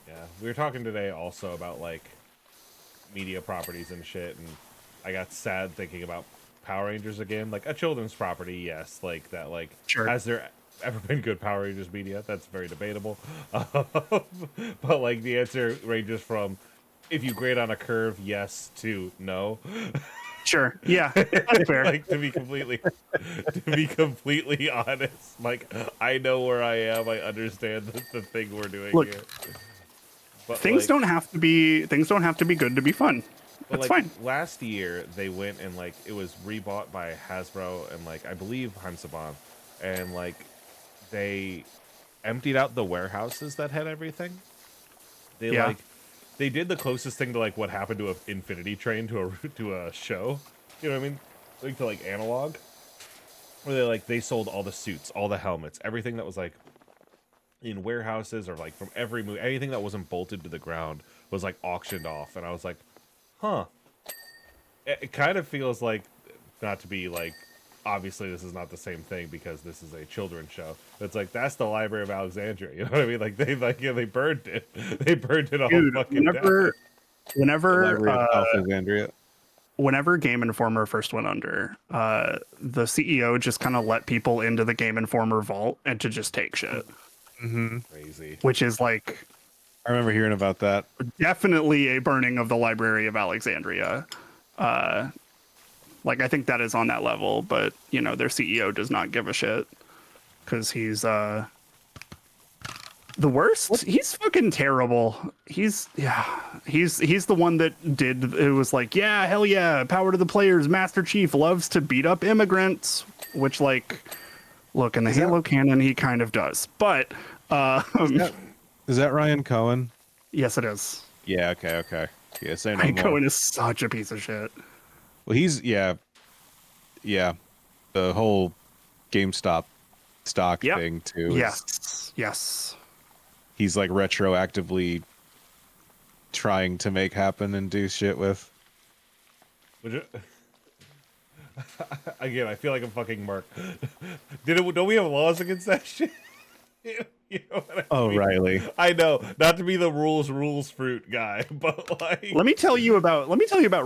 Yeah, we were talking today also about like media properties and shit, and I got sad thinking about Power Rangers again. Like a children's property, yes, like that. Like, Sure. has there ever been good Power Rangers media? That's very debatable. But like the answer ranges from if you grade on a curve, yes, to no. Sure. Yeah, that's fair. Like to be completely honest, like I know where I am. I understand the thing we're doing Look, here. But things like, don't have to be good to be fun. but That's like fine. last year they went and like it was rebought by Hasbro and like I believe Hansaban, and like they emptied out the warehouses that had everything. They Yeah. like they did the closest thing to like what happened to an Infinity Train to a show. You know what I mean? Like to like analog. Where they sold all the suits, all the helmets, everything that was like in warehouses or like from every movie, anything that wasn't bolted to the ground was like auctioned off, and I was like, huh. It kind of feels like, not to be like, obviously this is not the same thing because this is a children's show. It's like that's the Library of Alexandria. You know what I mean? Like they they burned it. They burned it all fucking down. Library of Alexandria. Whenever Game Informer first went under, the CEO just kind of let people into the Game Informer vault and to just take shit. Crazy. Which is like I remember hearing about that. definitely a burning of the Library of Alexandria. Like I think that is on that level, but you know their CEO does not give a shit because he's the worst. He's fucking terrible. He's the one that did. It was like, yeah, hell yeah, power to the players. Master Chief loves to beat up immigrants, which like, look in the Halo canon, he kind of does. But Is that Ryan Cohen? yes, it is. Yeah. Okay. Yeah. Say no Ryan more. Cohen is such a piece of shit. Well, he's yeah. The whole GameStop stock Yep. thing too. Yes. He's like retroactively trying to make happen and do shit with. Again, I feel like I'm fucking Mark. Don't we have laws against that shit? You know what I mean? Riley. I know, not to be the rules fruit guy, but like, Let me tell you about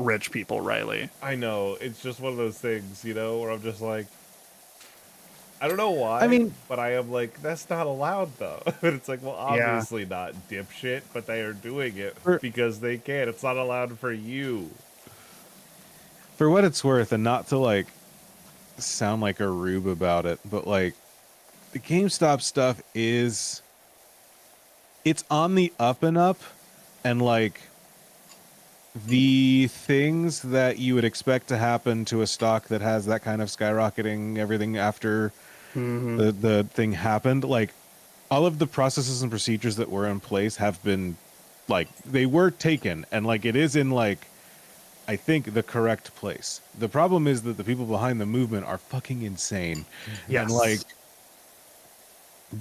rich people, Riley. I know it's just one of those things, you know, where I'm just like, I don't know why. I mean, but I am like, that's not allowed though. And it's like, well, obviously not, dipshit, but they are doing it because they can. It's not allowed for you. For what it's worth, and not to like sound like a rube about it, but like the GameStop stuff it's on the up and up, and like the things that you would expect to happen to a stock that has that kind of skyrocketing everything after the thing happened, like all of the processes and procedures that were in place have been like they were taken, and like it is in like I think the correct place. The problem is that the people behind the movement are fucking insane. Yes. And like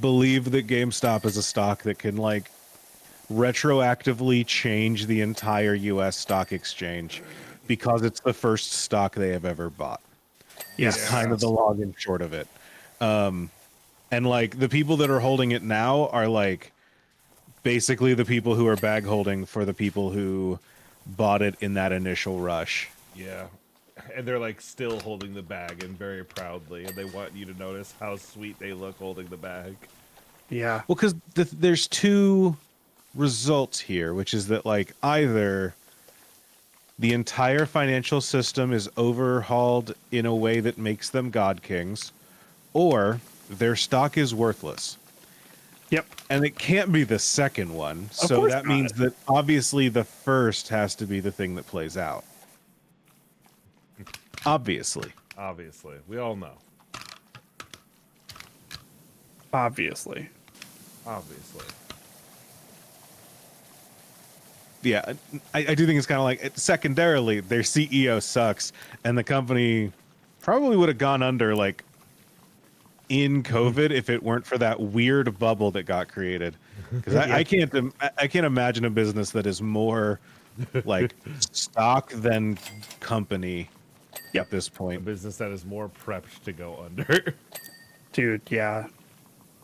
believe that GameStop is a stock that can like retroactively change the entire US stock exchange because it's the first stock they have ever bought. Yes. Is kind of the long and short of it. And like the people that are holding it now are like basically the people who are bag holding for the people who bought it in that initial rush. Yeah. And they're like still holding the bag and very proudly, and they want you to notice how sweet they look holding the bag. Yeah. Well, because there's two results here, which is that like either the entire financial system is overhauled in a way that makes them god kings, or their stock is worthless. Yep. And it can't be the second one. Of So course that not. means that obviously the first has to be the thing that plays out. Obviously. Obviously, we all know. Obviously. Obviously. Yeah, I do think it's kind of like secondarily their CEO sucks, and the company probably would have gone under like in COVID if it weren't for that weird bubble that got created. Because I can't imagine a business that is more like stock than company Yep. at this A point. business that is more prepped to go under. Dude, yeah.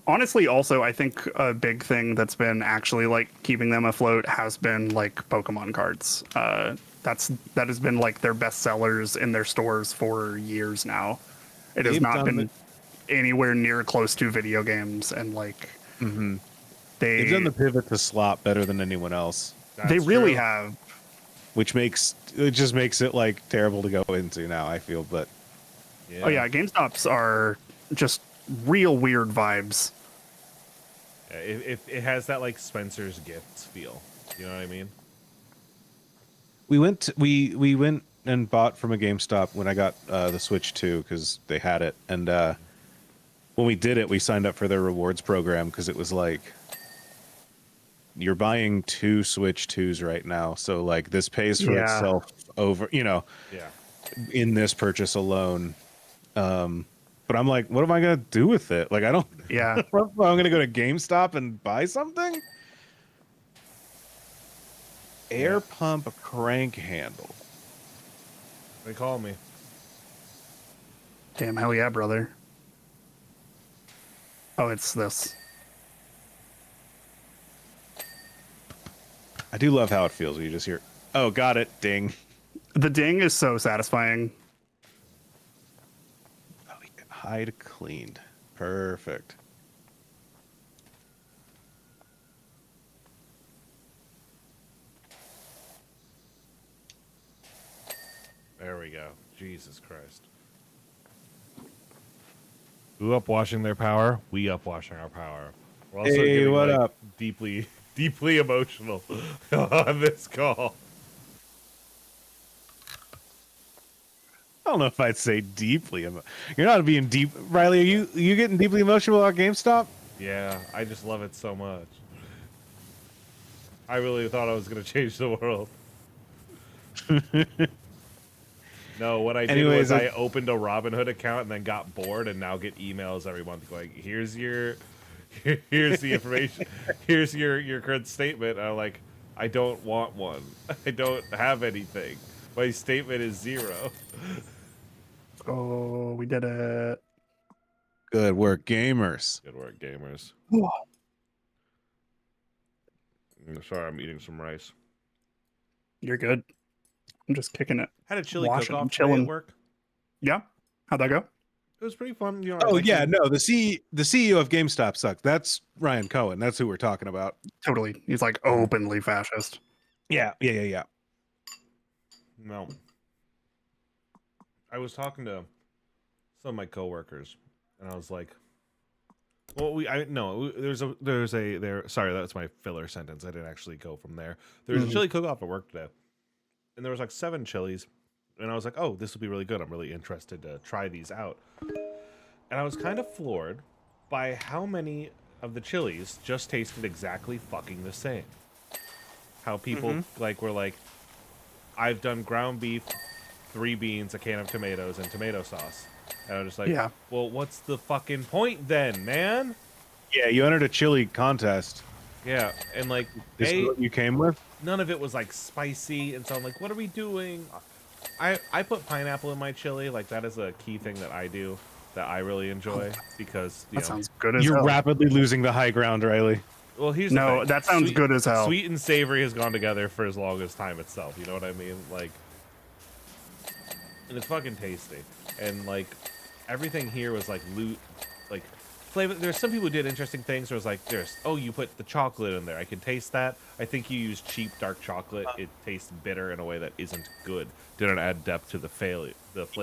Honestly, also, I think a big thing that's been actually like keeping them afloat has been like Pokemon cards. That has been like their best sellers in their stores for years now. It has They've not done been anywhere near close to video games, and like they've done they the pivot to slot better than anyone else, they That's really true. have. which just makes it like terrible to go into now, I feel. But Oh yeah, GameStops are just real weird vibes. Yeah, it has that like Spencer's Gifts feel. You know what I mean? we went and bought from a GameStop when I got the Switch 2 because they had it, and when we did it, we signed up for their rewards program because it was like you're buying 2 Switch 2s right now, so like this pays for Yeah. itself over, Yeah. in this purchase alone. But I'm like, what am I gonna do with it? Like, I don't. Yeah. I'm gonna go to GameStop and buy something. Air pump crank handle. They call me. Damn, hell yeah, brother. Oh, it's this. I do love how it feels when you just hear, oh, got it, ding. The ding is so satisfying. Oh, yeah, hide cleaned. Perfect. There we go. Jesus Christ. Who up washing their power? We up washing our power. We're also Hey, getting what like, up? deeply emotional on this call. I don't know if I'd say deeply. You're not being deep, Riley. Are you getting deeply emotional about GameStop? Yeah, I just love it so much. I really thought I was going to change the world. No, what I did Anyways, was I opened a Robinhood account and then got bored and now get emails every month going, here's the information, here's your current statement. And I'm like, I don't want one. I don't have anything. My statement is 0. Oh, we did it. Good work, gamers. Good work, gamers. I'm sorry, I'm eating some rice. You're good. I'm just kicking it. Had a chili Washing, cook-off today chilling. at work. Yeah. How'd that go? It was pretty fun. You know, Oh yeah, no, the CEO of GameStop sucks. That's Ryan Cohen. That's who we're talking about. Totally. He's like openly fascist. Yeah. No. I was talking to some of my coworkers, and I was like, "Well, Sorry, that's my filler sentence. I didn't actually go from there. There's a chili cook-off at work today, and there was like 7 chilies, and I was like, "Oh, this will be really good. I'm really interested to try these out." And I was kind of floored by how many of the chilies just tasted exactly fucking the same. How people were like, I've done ground beef, 3 beans, a can of tomatoes, and tomato sauce. And I'm just like, Yeah. well, what's the fucking point then, man? Yeah, you entered a chili contest. Yeah, and like, This is what you came with? none of it was like spicy, and so I'm like, what are we doing? I put pineapple in my chili, like that is a key thing that I do that I really enjoy because That sounds good as You're hell. rapidly losing the high ground, Riley. well, here's No, the thing. that sounds good as hell. Sweet and savory has gone together for as long as time itself. You know what I mean? Like, and it's fucking tasty. And like, everything here was like like flavor. There's some people who did interesting things. There was like, you put the chocolate in there. I can taste that. I think you use cheap dark chocolate. It tastes bitter in a way that isn't good. Didn't add depth to the flavor.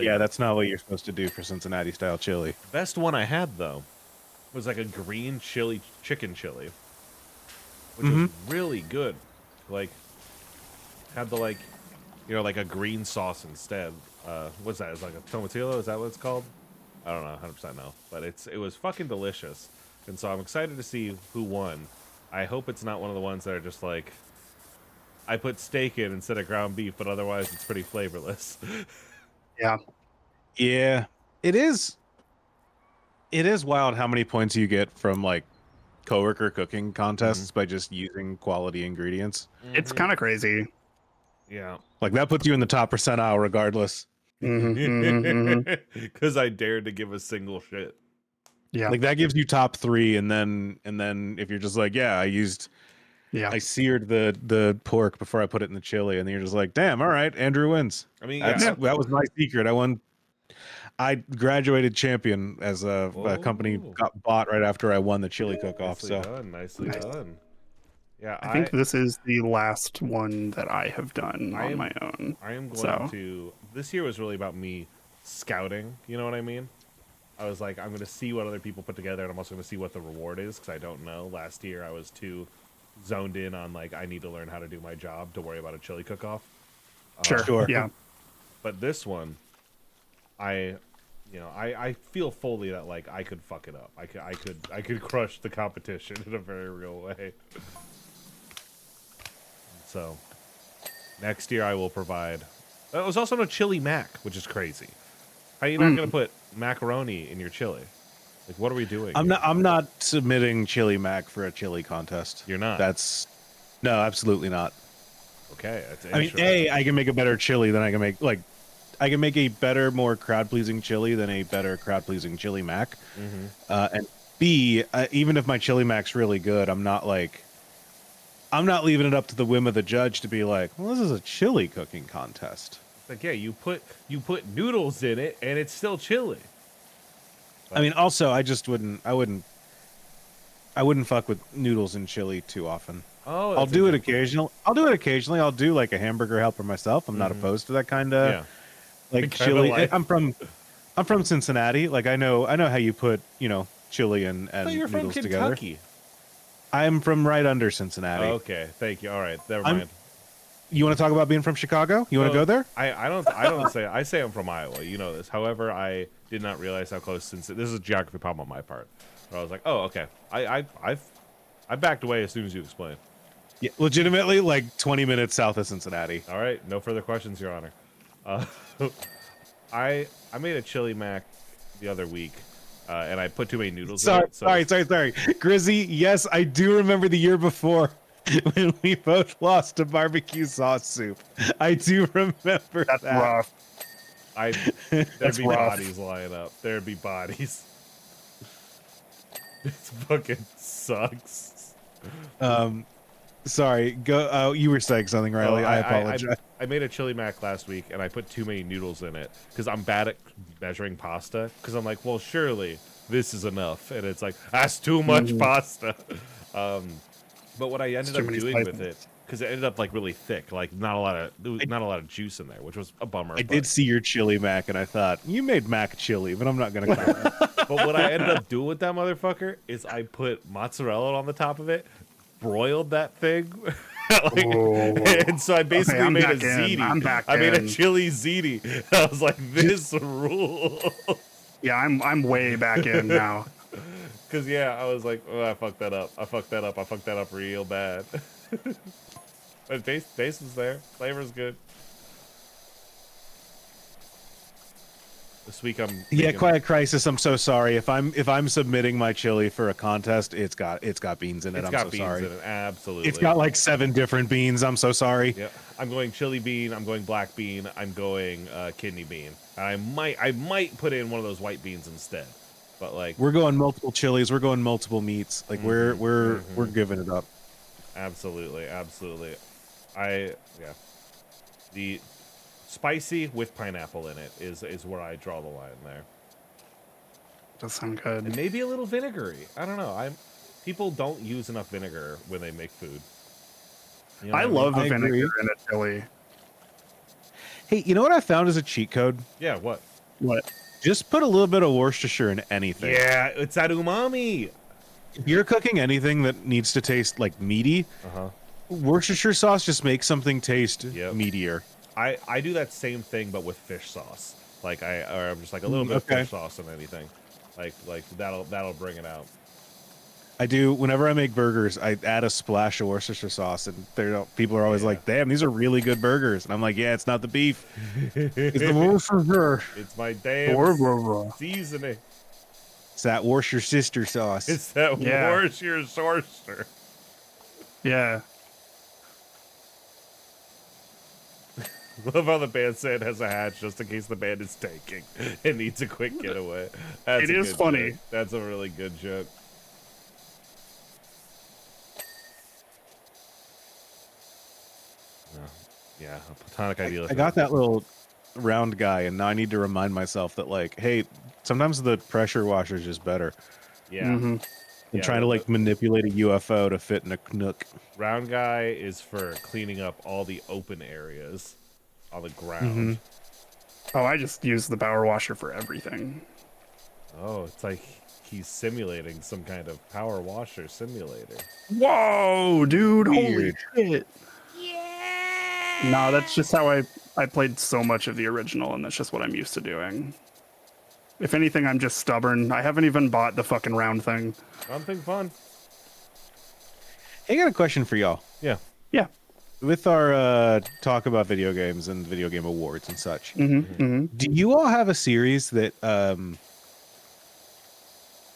Yeah, that's not what you're supposed to do for Cincinnati style chili. Best one I had though was like a green chili chicken chili, which was really good. Like, had the like a green sauce instead. What's that? It's like a tomatillo. Is that what it's called? I don't know, 100% no. But it was fucking delicious. and so I'm excited to see who won. I hope it's not one of the ones that are just like, I put steak in instead of ground beef, but otherwise it's pretty flavorless. Yeah. Yeah, it is. It is wild how many points you get from like coworker cooking contests by just using quality ingredients. It's kind of crazy. Yeah. Like that puts you in the top percentile regardless. Because I dared to give a single shit. Yeah. Like that gives you top 3, and then if you're just like, yeah, I seared the pork before I put it in the chili, and then you're just like, damn, all right, Andrew wins. I mean, That was my secret. I won. I graduated champion as a company got bought right after I won the chili cook-off. Nicely done. Yeah, I think this is the last one that I have done on my own. I am going to. This year was really about me scouting. You know what I mean? I was like, I'm going to see what other people put together, and I'm also going to see what the reward is, because I don't know. Last year, I was too zoned in on, like, I need to learn how to do my job to worry about a chili cook-off. Sure. Yeah. But this one, I feel fully that, like, I could fuck it up. I could crush the competition in a very real way. So, next year I will provide. It was also no chili mac, which is crazy. How are you not going to put macaroni in your chili? Like, what are we doing? I'm not submitting chili mac for a chili contest. You're not. No, absolutely not. Okay, that's I mean, I can make a better chili than I can make I can make a better, more crowd pleasing chili than a better crowd pleasing chili mac. And B, even if my chili mac's really good, I'm not leaving it up to the whim of the judge to be like, well, this is a chili cooking contest. Like, yeah, you put noodles in it, and it's still chili. I mean, also, I wouldn't fuck with noodles and chili too often. Oh, I'll do it occasionally. I'll do like a hamburger helper myself. I'm not opposed to that kind of like chili. I'm from Cincinnati. Like I know how you put, chili and you're from noodles Kentucky. together. I'm from right under Cincinnati. Okay, thank you. All right, never mind. You want to talk about being from Chicago? You want to go there? I say I'm from Iowa. You know this. However, I did not realize how close this is a geography problem on my part. Where I was like, oh, okay. I backed away as soon as you explained. Yeah, legitimately, like 20 minutes south of Cincinnati. All right, no further questions, Your Honor. I made a chili mac the other week, and I put too many noodles in it. Sorry. Grizzy, yes, I do remember the year before when we both lost to barbecue sauce soup. I do remember That's that. rough. There'd be bodies lying up. There'd be bodies. This fucking sucks. Sorry, go. You were saying something, Riley. I apologize. I made a chili mac last week, and I put too many noodles in it because I'm bad at measuring pasta. Because I'm like, well, surely this is enough, and it's like that's too much pasta. But what I ended up doing with it, because it ended up like really thick, like not a lot of juice in there, which was a bummer. I did see your chili mac, and I thought you made mac chili, but I'm not gonna. But what I ended up doing with that motherfucker is I put mozzarella on the top of it, broiled that thing, and so I basically made a ziti. I made a chili ziti. I was like, this rules. Yeah, I'm way back in now. Cause I was like, oh, I fucked that up. I fucked that up real bad. But taste is there. Flavor's good. This week I'm Quiet Crisis. I'm so sorry if I'm submitting my chili for a contest. It's got beans in it. I'm so sorry. Absolutely. It's got like 7 different beans. I'm so sorry. Yeah, I'm going chili bean. I'm going black bean. I'm going kidney bean. I might put in one of those white beans instead. But like we're going multiple chilies. We're going multiple meats. Like we're giving it up. Absolutely. The spicy with pineapple in it is where I draw the line there. Does sound good. And maybe a little vinegary. I don't know. People don't use enough vinegar when they make food. You know I love a vinegar in a chili. Hey, you know what I found as a cheat code? Yeah, what? What? Just put a little bit of Worcestershire in anything. Yeah, it's that umami. If you're cooking anything that needs to taste like meaty, Worcestershire sauce just makes something taste meatier. I do that same thing, but with fish sauce. I'm just like a little bit of fish sauce on anything. Like that'll bring it out. I do. Whenever I make burgers, I add a splash of Worcestershire sauce, and people are always Yeah. like, "Damn, these are really good burgers." And I'm like, "Yeah, it's not the beef, it's the Worcestershire. It's my damn seasoning. It's that Worcestershire sauce." It's that Yeah. Worcestershire sorcerer. Yeah. Love how the bandstand has a hatch just in case the band is tanking. It needs a quick getaway. That's It a is good funny. joke. That's a really good joke. No. Yeah, a platonic ideal. I got that little round guy, and now I need to remind myself that, like, hey, sometimes the pressure washer is just better Yeah. Mm-hmm. than trying to like manipulate a UFO to fit in a nook. Round guy is for cleaning up all the open areas on the ground. Oh, I just use the power washer for everything. Oh, it's like he's simulating some kind of power washer simulator. Whoa, dude! Holy Weird. shit! Yeah. No, that's just how I played so much of the original, and that's just what I'm used to doing. If anything, I'm just stubborn. I haven't even bought the fucking round thing. Something fun. Hey, I got a question for y'all. Yeah. Yeah. With our talk about video games and video game awards and such, Mm-hmm. do you all have a series that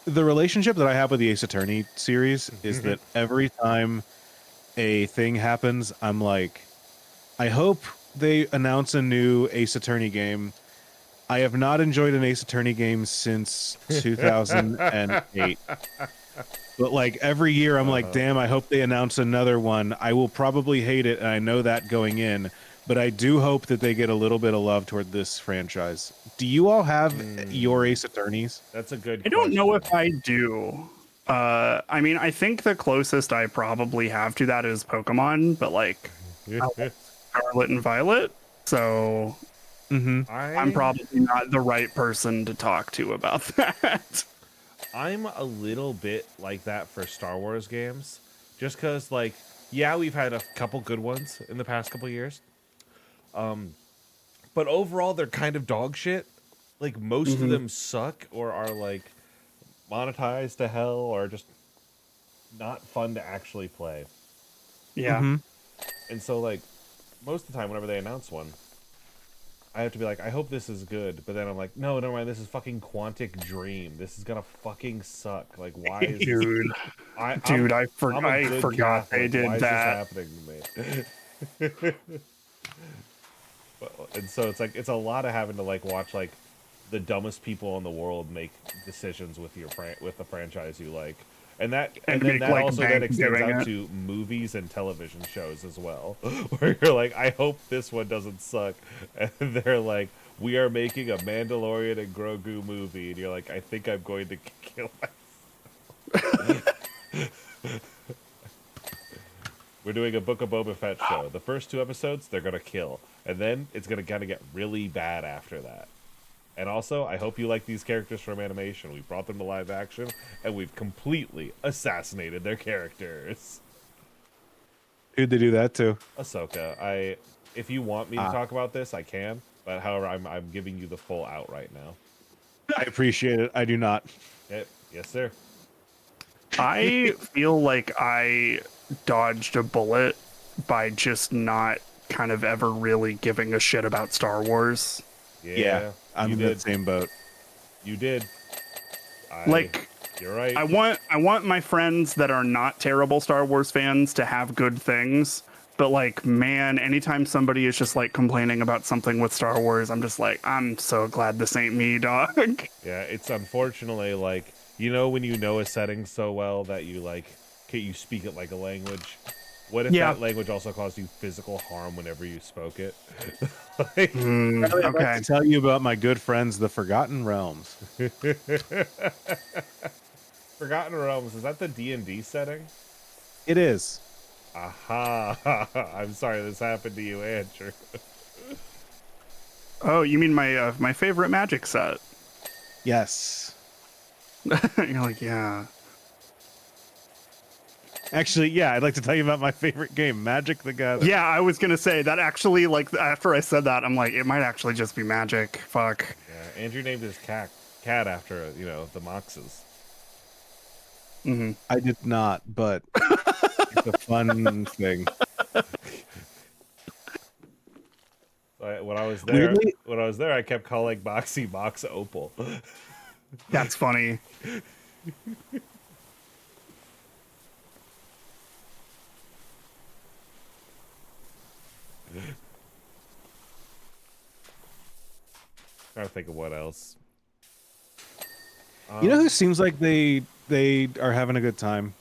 the relationship that I have with the Ace Attorney series is that every time a thing happens, I'm like, I hope they announce a new Ace Attorney game. I have not enjoyed an Ace Attorney game since 2008. But like every year I'm like, damn, I hope they announce another one. I will probably hate it, and I know that going in, but I do hope that they get a little bit of love toward this franchise. Do you all have your Ace Attorneys? That's a good I don't know if I do. I mean, I think the closest I probably have to that is Pokemon, but like Scarlet and Violet. So I'm probably not the right person to talk to about that. I'm a little bit like that for Star Wars games, just because, like, yeah, we've had a couple good ones in the past couple years, but overall they're kind of dog shit. Like most of them suck or are like monetized to hell or just not fun to actually play. Yeah. And so, like, most of the time, whenever they announce one, I have to be like, I hope this is good. But then I'm like, no, never mind. This is fucking Quantic Dream. This is gonna fucking suck. Like, why is Dude, I forgot they did why that. is this happening to me? And so it's like it's a lot of having to like watch like the dumbest people in the world make decisions with with the franchise you like. And then make, that like, also then bank extends doing out it. to movies and television shows as well, where you're like, I hope this one doesn't suck. And they're like, we are making a Mandalorian and Grogu movie, and you're like, I think I'm going to kill myself. We're doing a Book of Boba Fett show. The first 2 episodes, they're gonna kill, and then it's gonna kind of get really bad after that. And also, I hope you like these characters from animation. We brought them to live action, and we've completely assassinated their characters. Who'd they do that to? Ahsoka. If you want me to talk about this, I can. But however, I'm giving you the full out right now. I appreciate it. I do not. Yes, sir. I feel like I dodged a bullet by just not kind of ever really giving a shit about Star Wars. Yeah, I'm in that same boat. You did. You're right. I want my friends that are not terrible Star Wars fans to have good things, but like, man, anytime somebody is just like complaining about something with Star Wars, I'm just like, I'm so glad this ain't me, dog. Yeah, it's unfortunately like, you know, when you know a setting so well that you like, you speak it like a language. What if that language also caused you physical harm whenever you spoke it? Like, I'd like to tell you about my good friends, the Forgotten Realms. Forgotten Realms, is that the D&D setting? It is. Aha! I'm sorry this happened to you, Andrew. Oh, you mean my my favorite Magic set? Yes. You're like, yeah. Actually, yeah, I'd like to tell you about my favorite game, Magic the Gathering. Yeah, I was gonna say that actually. Like after I said that, I'm like, it might actually just be Magic. Fuck. Yeah, Andrew named his cat after, you know, the Moxes. I did not, but it's a fun thing. When I was there, Weirdly, I kept calling Boxy Box Opal. That's funny. Trying to think of what else. you know who seems like they are having a good time?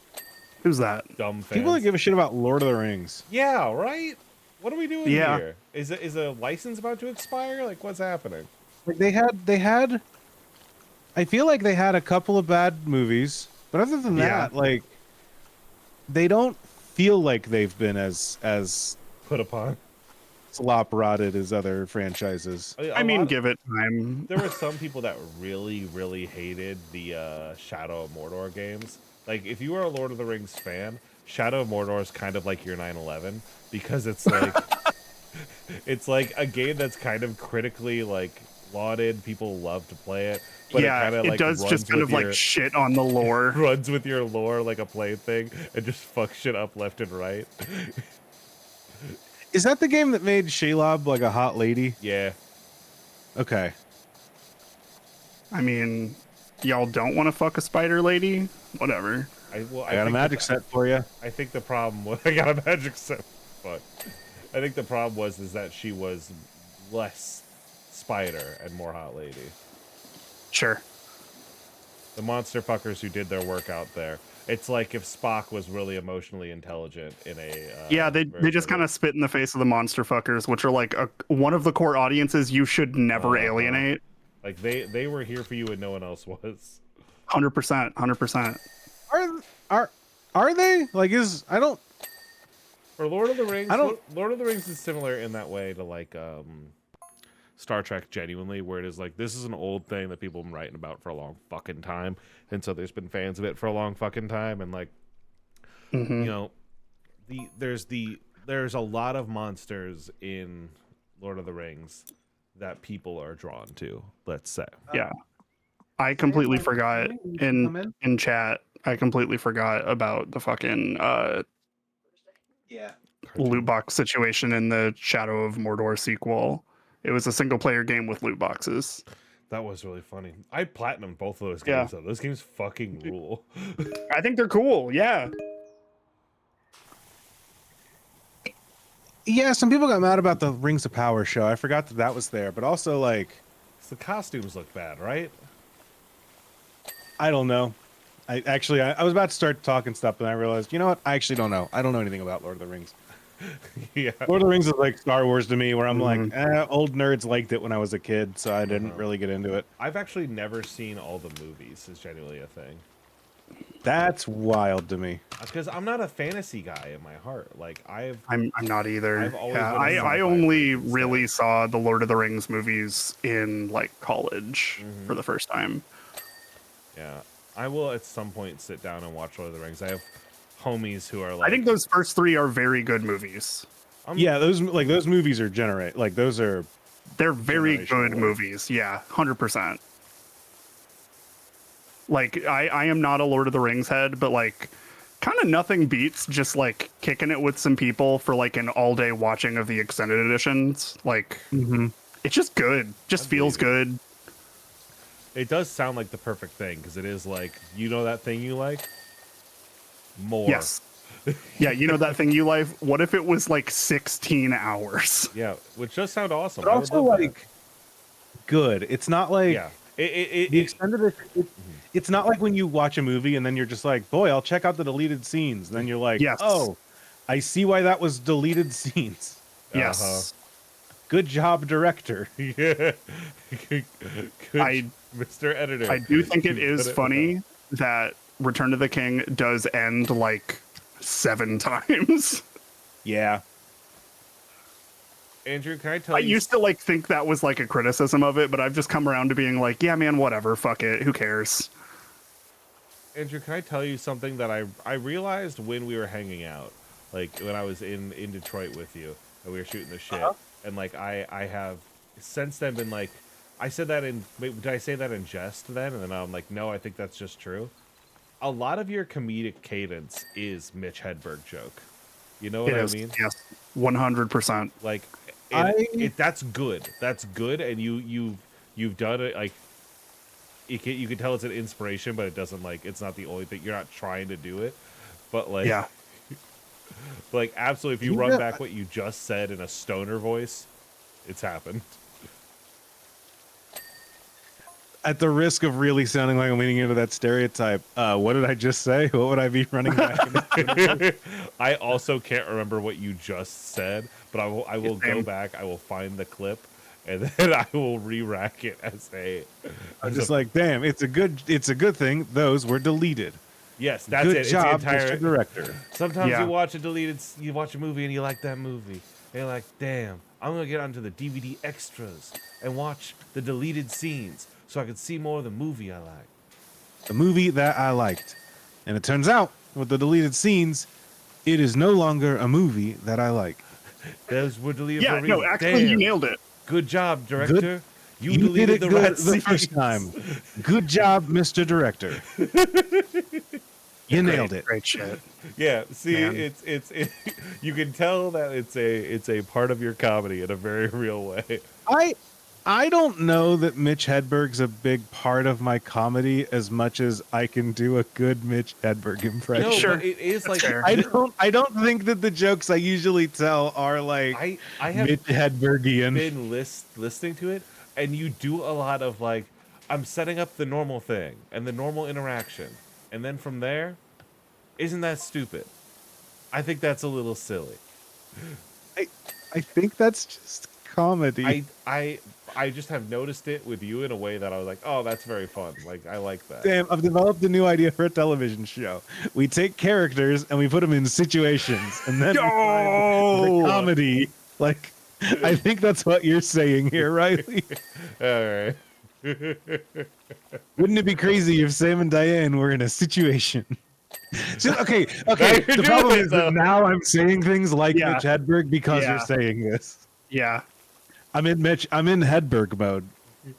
Who's that? Dumb fans. People that give a shit about Lord of the Rings. Yeah, right? What are we doing Yeah. here? Is a license about to expire? Like, what's happening? Like they had I feel like they had a couple of bad movies, but other than Yeah. that, like they don't feel like they've been as Put upon. slop rotted as other franchises. I mean, give it time. There were some people that really, really hated the Shadow of Mordor games. Like, if you were a Lord of the Rings fan, Shadow of Mordor is kind of like your 9/11 because it's like it's like a game that's kind of critically like lauded. People love to play it, but Yeah, it kind of it like does just kind of like shit on the lore. runs with your lore like a plaything and just fucks shit up left and right. Is that the game that made Shelob like a hot lady? Yeah. Okay. I mean, y'all don't want to fuck a spider lady? Whatever. I got a magic set for you. I think the problem was I got a magic set, but I think the problem was is that she was less spider and more hot lady. Sure. The monster fuckers who did their work out there. It's like if Spock was really emotionally intelligent in a Yeah, they just kind of spit in the face of the monster fuckers, which are like one of the core audiences you should never alienate. Like they were here for you and no one else was. 100%, 100%. Are they? Like I don't For Lord of the Rings, I don't- Lord of the Rings is similar in that way to like Star Trek genuinely, where it is like this is an old thing that people have been writing about for a long fucking time, and so there's been fans of it for a long fucking time, and like you know, there's a lot of monsters in Lord of the Rings that people are drawn to. Let's say, Yeah. I completely forgot in chat. I completely forgot about the fucking loot box situation in the Shadow of Mordor sequel. It was a single player game with loot boxes. that was really funny. I platinumed both of those Yeah. games though. Those games fucking rule. I think they're cool. Yeah. Yeah, some people got mad about the Rings of Power show. I forgot that was there, but also like The costumes look bad, right? I don't know. I was about to start talking stuff, and I realized, you know what? I actually don't know. I don't know anything about Lord of the Rings. Yeah. Lord of the Rings is like Star Wars to me, where I'm like, old nerds liked it when I was a kid, so I didn't really get into it. I've actually never seen all the movies. Is genuinely a thing. That's wild to me. Because I'm not a fantasy guy in my heart. Like I'm not either. I've always Yeah, been a I sci-fi only person, so- really saw the Lord of the Rings movies in like college for the first time. Yeah, I will at some point sit down and watch Lord of the Rings. I have homies who are like. I think those first three are very good movies. Yeah, those movies are They're very Generational good work. movies. Yeah, 100%. Like I am not a Lord of the Rings head, but like kind of nothing beats just like kicking it with some people for like an all day watching of the extended editions. Like it's just good. Just feels good. It does sound like the perfect thing because it is like that thing you like more. Yes. Yeah, you know that thing you like? What if it was like 16 hours? Yeah, which does sound awesome. but I would also love that. like good. It's not like Yeah, the extended. It's not like when you watch a movie and then you're just like, boy, I'll check out the deleted scenes. And then you're like, Yes. oh, I see why that was deleted scenes. Yes. Good job, director. Yeah. Good, I- Mr. Editor. I do think it You is put funny that Return of the King does end like 7 times. Yeah. Andrew, can I tell I you? used to like think that was like a criticism of it, but I've just come around to being like, yeah, man, whatever, fuck it, who cares? Andrew, can I tell you something that I realized when we were hanging out, like when I was in Detroit with you and we were shooting the shit, and like I have since then been like, I said that in wait, did I say that in jest then? And then I'm like, no, I think that's just true. a lot of your comedic cadence is Mitch Hedberg joke. You know what I mean? Yes, 100%. Like, that's good. That's good, and you've done it. Like, you can tell it's an inspiration, but it doesn't like it's not the only thing. You're not trying to do it, but like, Yeah. like absolutely. If you run back what you just said in a stoner voice, it's happened. At the risk of really sounding like I'm leaning into that stereotype, what did I just say? What would I be running back? I also can't remember what you just said, but I will go back. I will find the clip, and then I will re-rack it as a. I'm just like, damn, it's a good thing those were deleted. Yes, that's good it. Job, it's the entire Mr. Director. Sometimes you watch a movie and you like that movie, and you're like, damn, I'm gonna get onto the DVD extras and watch the deleted scenes so I can see more of the movie I like. The movie that I liked. And it turns out, with the deleted scenes, it is no longer a movie that I like. Those were deleted Yeah, for a reason. no, actually, Damn. you nailed it. Good job, director. You did deleted it the good red the first scenes. time. Good job, Mr. Director. You nailed it. Great shit. Yeah, see, Man. it's you can tell that it's a part of your comedy in a very real way. I don't know that Mitch Hedberg's a big part of my comedy as much as I can do a good Mitch Hedberg impression. No, Sure. but it is like fair. I don't think that the jokes I usually tell are like I have Mitch Hedbergian. been listening to it, and you do a lot of like, I'm setting up the normal thing and the normal interaction, and then from there, isn't that stupid? I think that's a little silly. I think that's just comedy. I just have noticed it with you in a way that I was like, oh, that's very fun. Like, I like that. Damn, I've developed a new idea for a television show. We take characters and we put them in situations, and then we find the comedy. Like, I think that's what you're saying here, Riley. All right. Wouldn't it be crazy if Sam and Diane were in a situation? So, okay. Now The you're problem doing it, is that though. now I'm saying things like Yeah. Mitch Hedberg because Yeah. you're saying this. Yeah. I'm in Hedberg mode.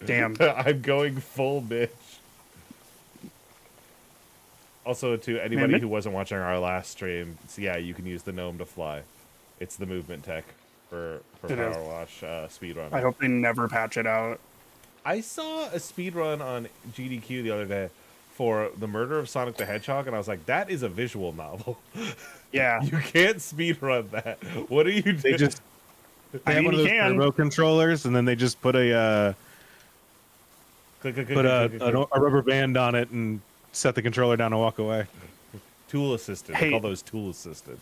Damn. I'm going full bitch. Also, to anybody Man, who wasn't watching our last stream, so yeah, you can use the gnome to fly. It's the movement tech for It is. Power Wash speedrun. I hope they never patch it out. I saw a speedrun on GDQ the other day for The Murder of Sonic the Hedgehog, and I was like, that is a visual novel. Yeah. You can't speedrun that. What are you doing? They just I have mean, one of you those can. turbo controllers, and then they just put a Click, click, click, put click, click, click. a rubber band on it and set the controller down and walk away. Tool assisted. Hey. They call those tool assisted.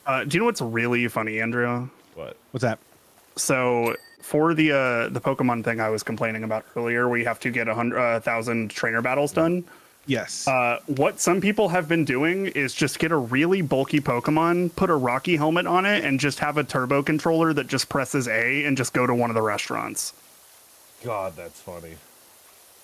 Do you know what's really funny, Andrew? What? What's that? So for the Pokemon thing I was complaining about earlier, where you have to get 1,000 trainer battles done. Yes. What some people have been doing is just get a really bulky Pokemon, put a Rocky helmet on it, and just have a turbo controller that just presses A and just go to one of the restaurants. God, that's funny.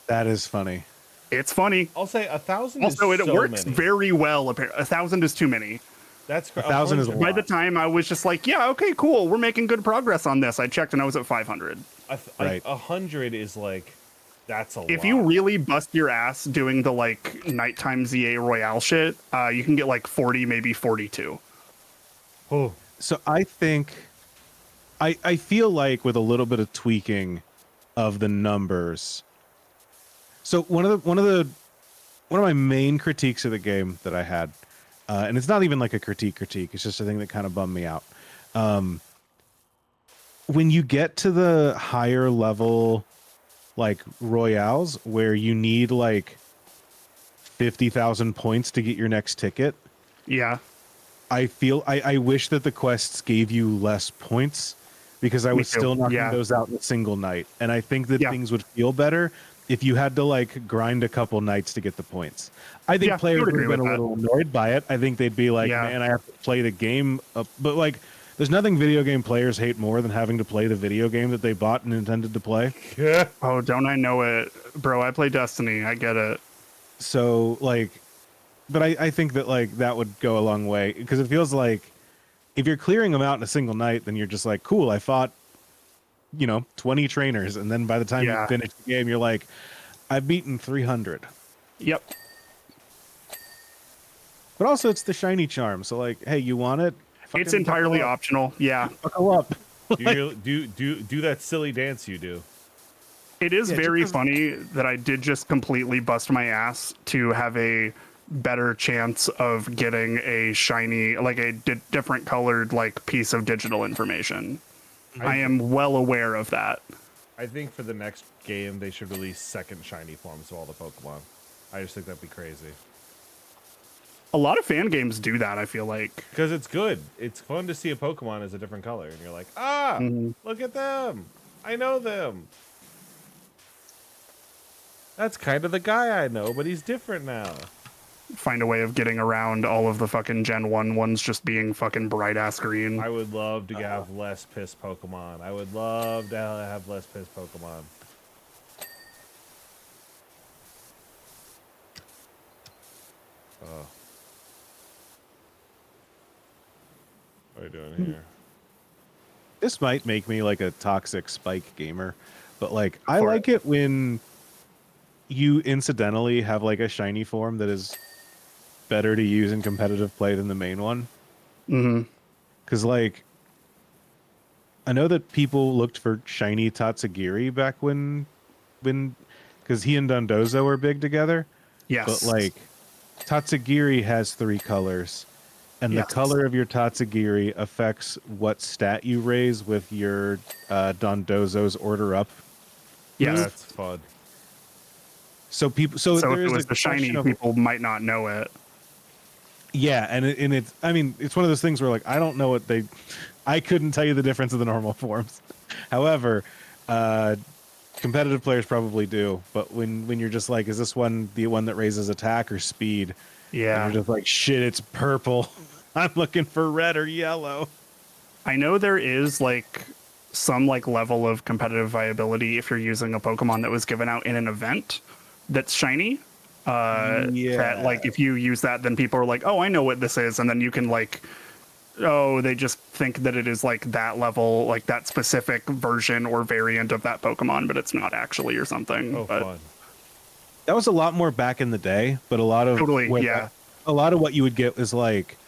That is funny. It's funny. I'll say 1,000 Also, is it so works many. very well. 1,000 is too many. That's 1,000 is a By the time I was just like, yeah, okay, cool. We're making good progress on this. I checked and I was at 500. Right. 100 is like, that's a lot. If you really bust your ass doing the like nighttime ZA Royale shit, you can get like 40, maybe 42. Oh, So I think I feel like with a little bit of tweaking of the numbers. So one of my main critiques of the game that I had, and it's not even like a critique, it's just a thing that kind of bummed me out. When you get to the higher level like royales where you need like 50,000 points to get your next ticket, Yeah. I wish that the quests gave you less points because I Me was too. still knocking Yeah. those out in a single night. And I think that Yeah. things would feel better if you had to like grind a couple nights to get the points. I think Yeah, I players would would have agree been a with that. little annoyed by it. I think they'd be like, Yeah. man, I have to play the game. But like, there's nothing video game players hate more than having to play the video game that they bought and intended to play. yeah. Oh, don't I know it? Bro, I play Destiny. I get it. So like, but I think that like that would go a long way because it feels like if you're clearing them out in a single night, then you're just like, cool, I fought, 20 trainers. And then by the time Yeah. you finish the game, you're like, I've beaten 300. Yep. But also, it's the shiny charm. So, like, hey, you want it? It's Fucking entirely buckle up. optional. Yeah. Buckle up. Do that silly dance you do. It is Yeah, very just funny that I did just completely bust my ass to have a better chance of getting a shiny, like a different colored like piece of digital information. I am well aware of that. I think for the next game they should release second shiny forms of all the Pokemon. I just think that'd be crazy. A lot of fan games do that, I feel like. Because it's good. It's fun to see a Pokemon as a different color, and you're like, ah, look at them. I know them. That's kind of the guy I know, but he's different now. Find a way of getting around all of the fucking Gen 1 ones just being fucking bright ass green. I would love to have less pissed Pokemon. I would love to have less pissed Pokemon. Oh. What are you doing here? This might make me like a toxic Spike gamer, but like I like it when you incidentally have like a shiny form that is better to use in competitive play than the main one. Because like I know that people looked for shiny Tatsugiri back when because he and Dondozo were big together. Yes. But like Tatsugiri has 3 colors. And the color of your Tatsugiri affects what stat you raise with your Dondozo's order up. Yes. That's fun. So people, so if there it is was a the shiny, question of, people might not know it. yeah, and it's, I mean, it's one of those things where like I don't know what I couldn't tell you the difference of the normal forms. However, competitive players probably do. But when you're just like, is this one the one that raises attack or speed? Yeah. And you're just like, shit, it's purple. I'm looking for red or yellow. I know there is like some like level of competitive viability if you're using a Pokemon that was given out in an event that's shiny. That like if you use that, then people are like, oh, I know what this is, and then you can like, oh, they just think that it is like that level, like that specific version or variant of that Pokemon, but it's not actually or something. Oh, but fun. That was a lot more back in the day, but a lot of a lot of what you would get is like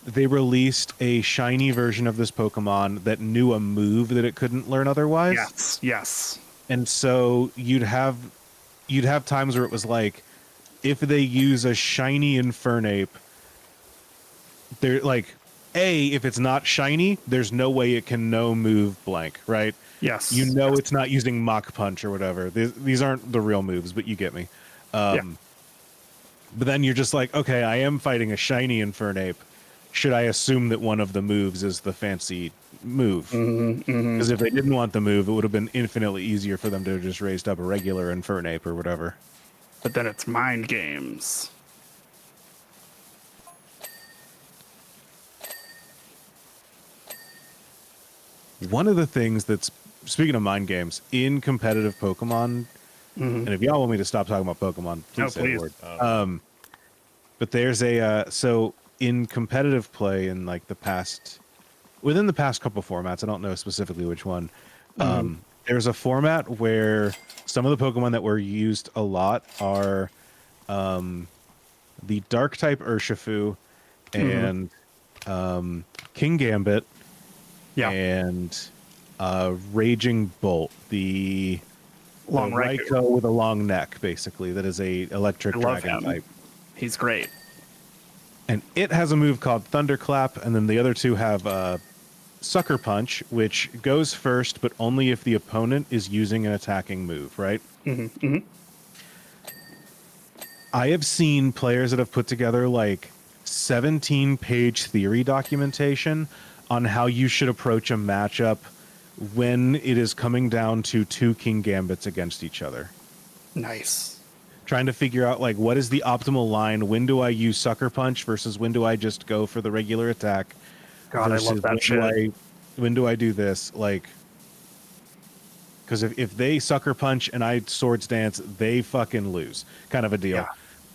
they released a shiny version of this Pokemon that knew a move that it couldn't learn otherwise. Yes. And so you'd have times where it was like if they use a shiny Infernape, they're like if it's not shiny, there's no way it can know move blank, right? Yes. You know it's not using Mach Punch or whatever. These aren't the real moves, but you get me. But then you're just like, okay, I am fighting a shiny Infernape. Should I assume that one of the moves is the fancy move? Because if they didn't want the move, it would have been infinitely easier for them to have just raised up a regular Infernape or whatever. But then it's mind games. One of the things that's, speaking of mind games, in competitive Pokemon, and if y'all want me to stop talking about Pokemon, please say a word. But there's so in competitive play in like within the past couple formats, I don't know specifically which one, there's a format where some of the Pokemon that were used a lot are the Dark-type Urshifu and King Gambit, and Raging Bolt, the Long Raikou with a long neck, basically, that is a electric dragon type. He's great. And it has a move called Thunderclap, and then the other two have Sucker Punch, which goes first, but only if the opponent is using an attacking move, right? I have seen players that have put together like 17-page theory documentation on how you should approach a matchup when it is coming down to 2 King Gambits against each other. Nice. Trying to figure out like what is the optimal line? When do I use Sucker Punch versus when do I just go for the regular attack? God, I love that shit. When do I do this? Like, because if they Sucker Punch and I Swords Dance, they fucking lose, kind of a deal.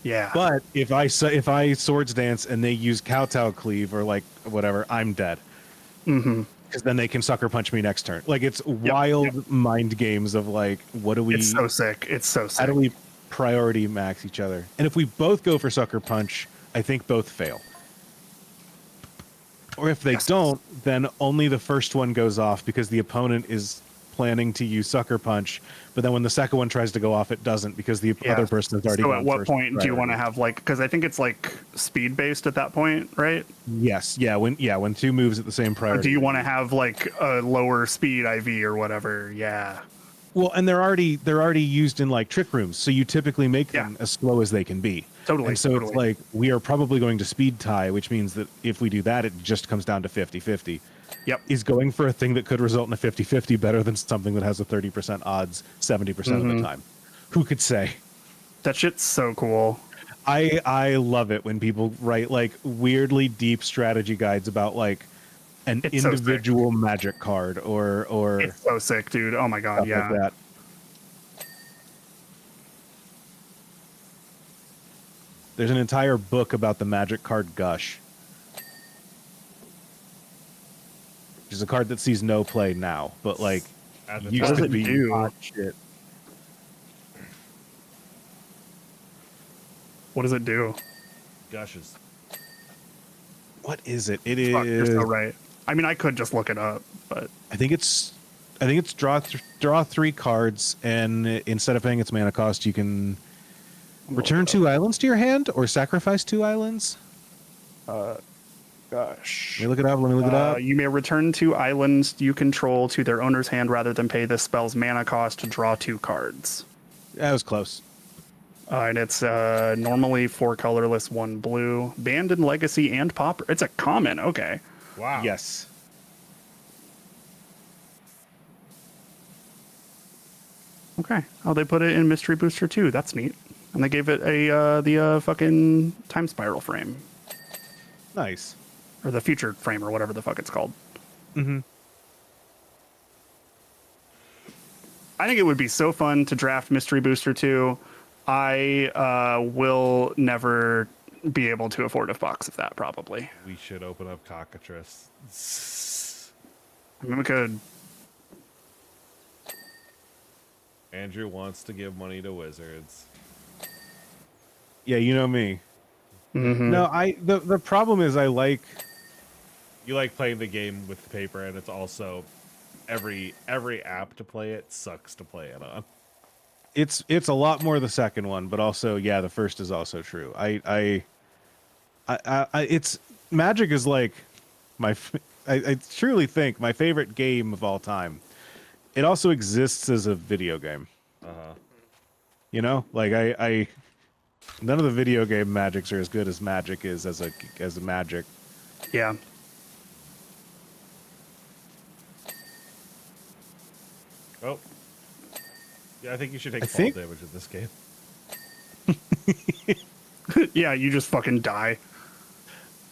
Yeah. But if I Swords Dance and they use Kowtow Cleave or like whatever, I'm dead. Because then they can Sucker Punch me next turn. Like it's wild mind games of like, what do we? It's so sick. It's so sick. How do we priority max each other? And if we both go for Sucker Punch, I think both fail. Or if they don't, then only the first one goes off because the opponent is planning to use Sucker Punch, but then when the second one tries to go off, it doesn't because the other person has already So gone at what first point do you want to priority. have like, because I think it's like speed based at that point, right? Yes, when two moves at the same Or priority. do you want to have like a lower speed IV or whatever? Yeah. Well, and they're already used in like trick rooms, so you typically make them as slow as they can be. Totally. And so it's like we are probably going to speed tie, which means that if we do that, it just comes down to 50-50. Yep. Is going for a thing that could result in a 50-50 better than something that has a 30% odds 70% of the time? Who could say? That shit's so cool. I love it when people write like weirdly deep strategy guides about like an It's so individual magic card or It's so sick, dude. Oh my god, stuff yeah. like that. There's an entire book about the magic card Gush, which is a card that sees no play now, but like At the used What time. does to it be do? hot shit. What does it do? Gushes. What is it? It Fuck, you're is. so right. I mean, I could just look it up, but I think it's draw 3 cards, and instead of paying its mana cost, you can return 2 islands to your hand or sacrifice 2 islands. gosh. Let me look it up. You may return 2 islands you control to their owner's hand rather than pay this spell's mana cost to draw 2 cards. That was close. And it's normally 4 colorless, 1 blue, banned in Legacy and Pauper. It's a common. Okay. Wow. Yes. Okay. Oh, they put it in Mystery Booster 2. That's neat. And they gave it the fucking time spiral frame, Nice. or the future frame, or whatever the fuck it's called. Mm-hmm. I think it would be so fun to draft Mystery Booster 2. I will never be able to afford a box of that, probably. We should open up Cockatrice. I mean, we could. Andrew wants to give money to wizards. Yeah, you know me. Mm-hmm. No, the problem is I like. You like playing the game with the paper, and it's also every app to play it sucks to play it on. It's a lot more the second one, but also yeah, the first is also true. I it's Magic is like I truly think my favorite game of all time. It also exists as a video game. You know, like I none of the video game Magics are as good as Magic is as a Magic. Yeah. Oh. Yeah, I think you should take I fall think- damage in this game. Yeah, you just fucking die.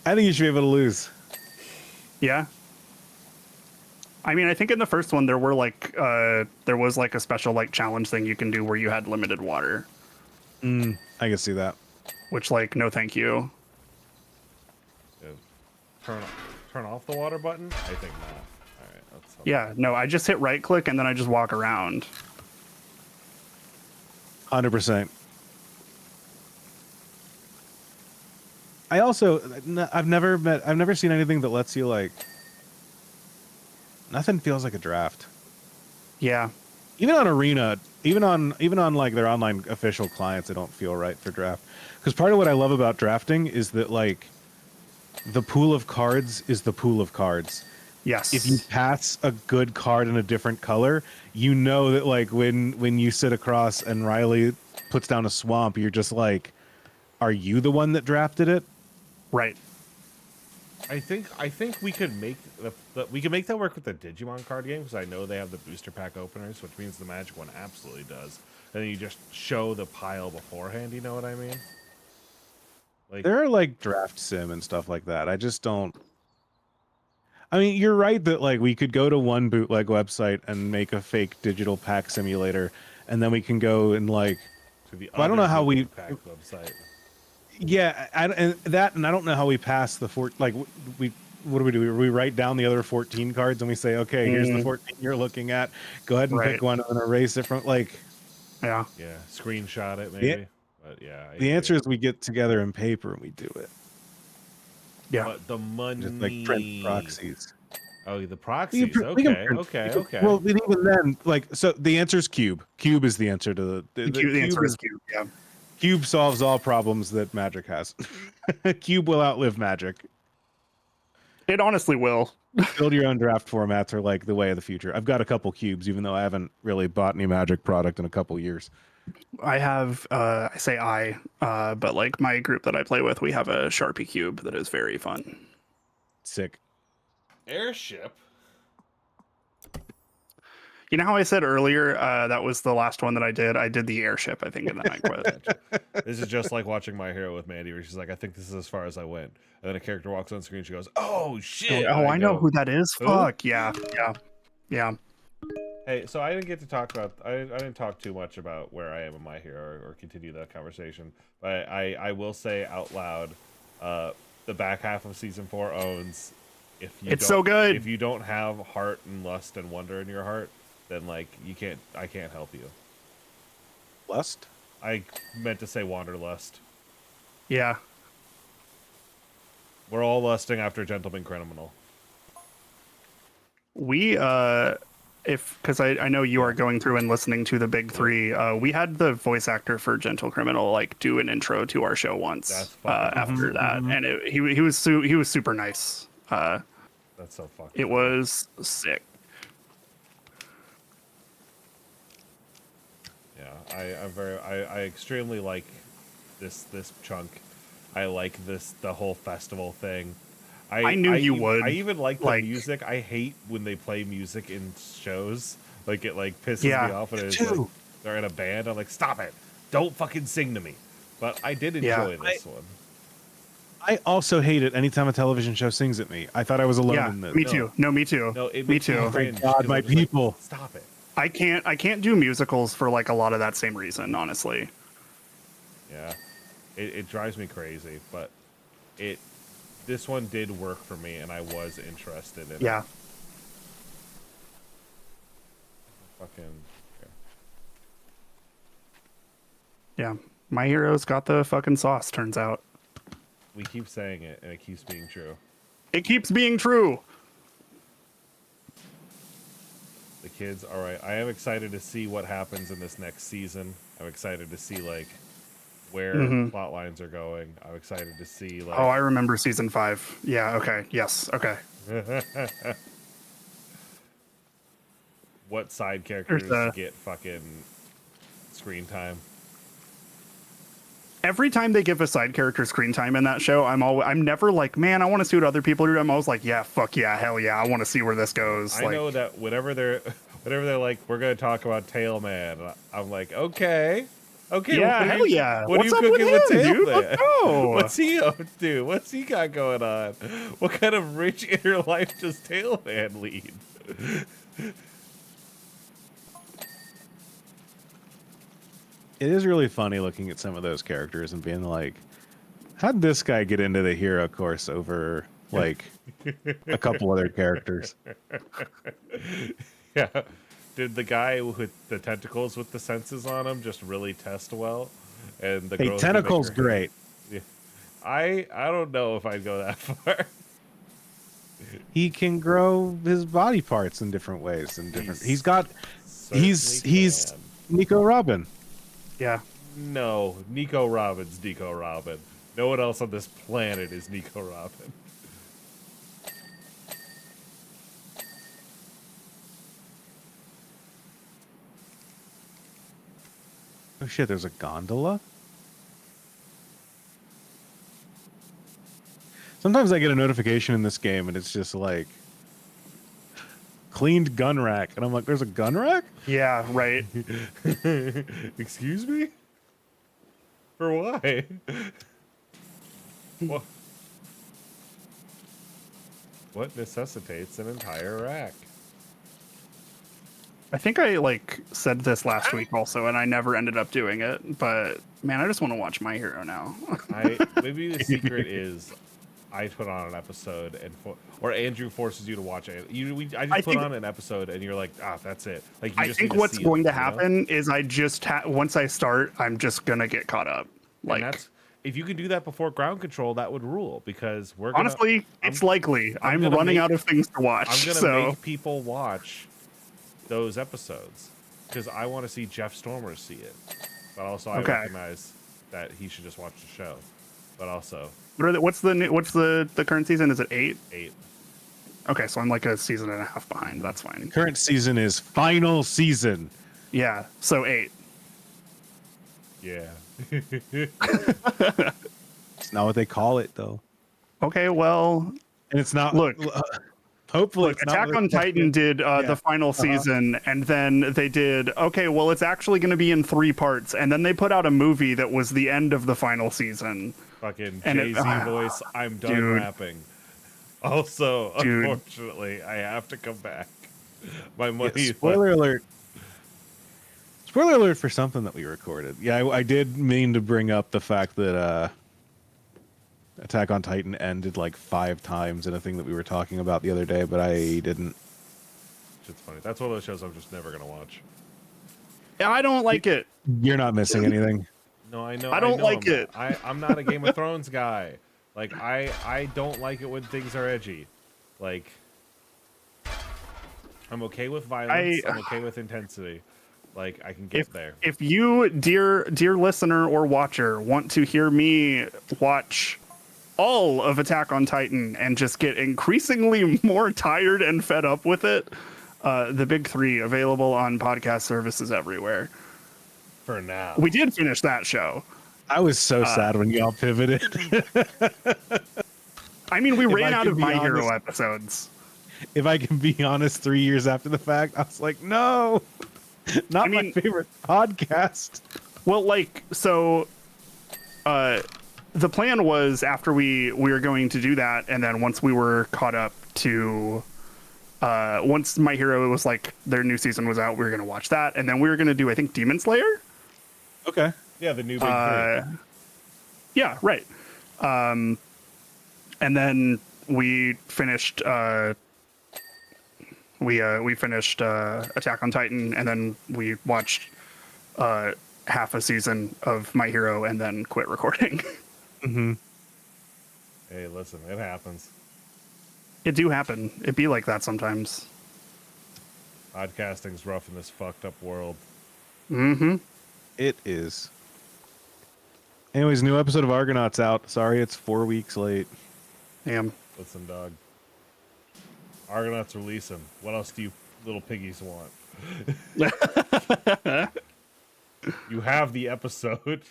I think you should be able to lose. Yeah. I mean, I think in the first one there were like there was like a special like challenge thing you can do where you had limited water, I can see that. which like no thank you. Yeah. Turn off the water button? I think not. All right, let's hope. Yeah, no, I just hit right click and then I just walk around. 100%. I also I've never seen anything that lets you like. Nothing feels like a draft. Yeah. Even on Arena, even on like their online official clients, they don't feel right for draft. Because part of what I love about drafting is that like the pool of cards is the pool of cards. Yes. If you pass a good card in a different color, you know that like when you sit across and Riley puts down a swamp, you're just like, are you the one that drafted it? Right. I think we could make we could make that work with the Digimon card game, because I know they have the booster pack openers, which means the Magic one absolutely does. And then you just show the pile beforehand. You know what I mean? Like, There are like draft sim and stuff like that. I just don't. I mean, you're right that like we could go to one bootleg website and make a fake digital pack simulator, and then we can go and like. to the Well, I don't know how we. pack website. Yeah, and I don't know how we pass the we. What do? We write down the other 14 cards and we say, okay, here's the 14 you're looking at. Go ahead and pick one and erase it from like. Yeah. Yeah, screenshot it maybe. But yeah, The answer is we get together in paper and we do it. Yeah. But the money, Just like print proxies. Oh, the proxies. We can Okay, print- okay, we can- okay. Well, and even then, like, so the answer is cube. Cube is the answer to the The answer is cube. Yeah. Cube solves all problems that magic has. Cube will outlive magic. It honestly will. Build your own draft formats are like the way of the future. I've got a couple cubes, even though I haven't really bought any magic product in a couple years. I have I say but like my group that I play with, we have a Sharpie cube that is very fun. Sick. Airship. You know how I said earlier that was the last one that I did? I did the airship, I think, and then I quit. This is just like watching My Hero with Mandy, where she's like, I think this is as far as I went. And then a character walks on screen, she goes, oh, shit. Oh, I know go, who that is. who? Fuck, yeah. Hey, so I didn't get to talk about, I didn't talk too much about where I am in My Hero or continue that conversation. But I will say out loud, the back half of Season 4 owns. It's so good. If you don't have heart and lust and wonder in your heart, then like I can't help you. Lust? I meant to say wanderlust. Yeah. We're all lusting after Gentleman Criminal. We because I know you are going through and listening to the big three, we had the voice actor for Gentle Criminal like do an intro to our show once. That's fucking after awesome. that, and he was super nice. That's so fucking It was sick. Yeah, I extremely like this chunk. I like the whole festival thing. I knew you would. I even like the music. I hate when they play music in shows. Like it like pisses me off when it's like, they're in a band. I'm like, stop it! Don't fucking sing to me. But I did enjoy this one. I also hate it anytime a television show sings at me. I thought I was alone in this. Me too. No, me too. No, it me makes too. Cringe, God, my people. Like, stop it. I can't do musicals for like a lot of that same reason, honestly. Yeah, it drives me crazy, but this one did work for me, and I was interested in it. Yeah. Fucking. Okay. Yeah. My Hero's got the fucking sauce, turns out. We keep saying it, and it keeps being true. It keeps being true. The kids, all right. I am excited to see what happens in this next season. I'm excited to see like where plot lines are going. I'm excited to see like. Oh, I remember season 5. Yeah. Okay. Yes. Okay. What side characters get fucking screen time? Every time they give a side character screen time in that show, I'm never like, man, I want to see what other people are doing. I'm always like, yeah, fuck yeah, hell yeah, I want to see where this goes. I know that whenever they're like, we're gonna talk about Tailman, I'm like, okay, yeah, hell yeah. What What's are you up cooking with with him, dude? Tailman? Let's go. What's he up to? What's he got going on? What kind of rich inner life does Tailman lead? It is really funny looking at some of those characters and being like, how'd this guy get into the hero course over like a couple other characters? Yeah. Did the guy with the tentacles with the senses on him just really test well? And the girls tentacles great. Yeah. I don't know if I'd go that far. He can grow his body parts in different ways and different. He's Nico Robin. Yeah. No, Nico Robin's Nico Robin. No one else on this planet is Nico Robin. Oh shit, there's a gondola? Sometimes I get a notification in this game and it's just like cleaned gun rack. And I'm like, there's a gun rack? Yeah, right. Excuse me? For why? What necessitates an entire rack? I think I like said this last week also, and I never ended up doing it. But man, I just want to watch My Hero now. Maybe the secret is I put on an episode or Andrew forces you to watch it. I just I put think, on an episode and you're like, that's it. Like you I just think need to what's see going it, to happen is I just once I start, I'm just gonna get caught up. And that's if you can do that before Ground Control, that would rule because honestly, it's likely. I'm running out of things to watch. I'm gonna so make people watch those episodes because I want to see Jeff Stormer see it, but also I recognize that he should just watch the show. But also, what's the current season? Is it 8? 8. Okay, so I'm like a season and a half behind. That's fine. Current season is final season. Yeah, so 8. Yeah. It's not what they call it though. Okay, well, and it's not. Look, hopefully, it's Attack on Titan did the final season, and then they did. Okay, well, it's actually going to be in 3 parts, and then they put out a movie that was the end of the final season. Fucking Jay-Z voice. I'm done rapping. Also, unfortunately, I have to come back. My money. Spoiler alert. Spoiler alert for something that we recorded. Yeah, I did mean to bring up the fact that Attack on Titan ended like 5 times in a thing that we were talking about the other day, but I didn't. It's funny. That's one of those shows I'm just never gonna watch. Yeah, I don't like it. You're not missing anything. No, I know. I don't like it. I'm not a Game of Thrones guy. Like I don't like it when things are edgy. Like I'm okay with violence. I'm okay with intensity. Like I can get there. If you, dear listener or watcher, want to hear me watch all of Attack on Titan and just get increasingly more tired and fed up with it, the big 3 available on podcast services everywhere. For now, we did finish that show. I was so sad when y'all pivoted. I mean, we ran out of My Hero episodes. If I can be honest, 3 years after the fact, I was like, no, not my favorite podcast. Well, like, so the plan was after we were going to do that, and then once we were caught up to once My Hero was like their new season was out, we were going to watch that, and then we were going to do, I think, Demon Slayer. Okay. Yeah, the new big 3. Yeah, right. And then we finished we finished Attack on Titan, and then we watched half a season of My Hero, and then quit recording. Mm-hmm. Hey, listen, it happens. It do happen. It be like that sometimes. Podcasting's rough in this fucked up world. Mm-hmm. It is. Anyways, new episode of Argonauts out. Sorry, it's 4 weeks late. Damn. Listen, dog. Argonauts releasing. What else do you little piggies want? You have the episode.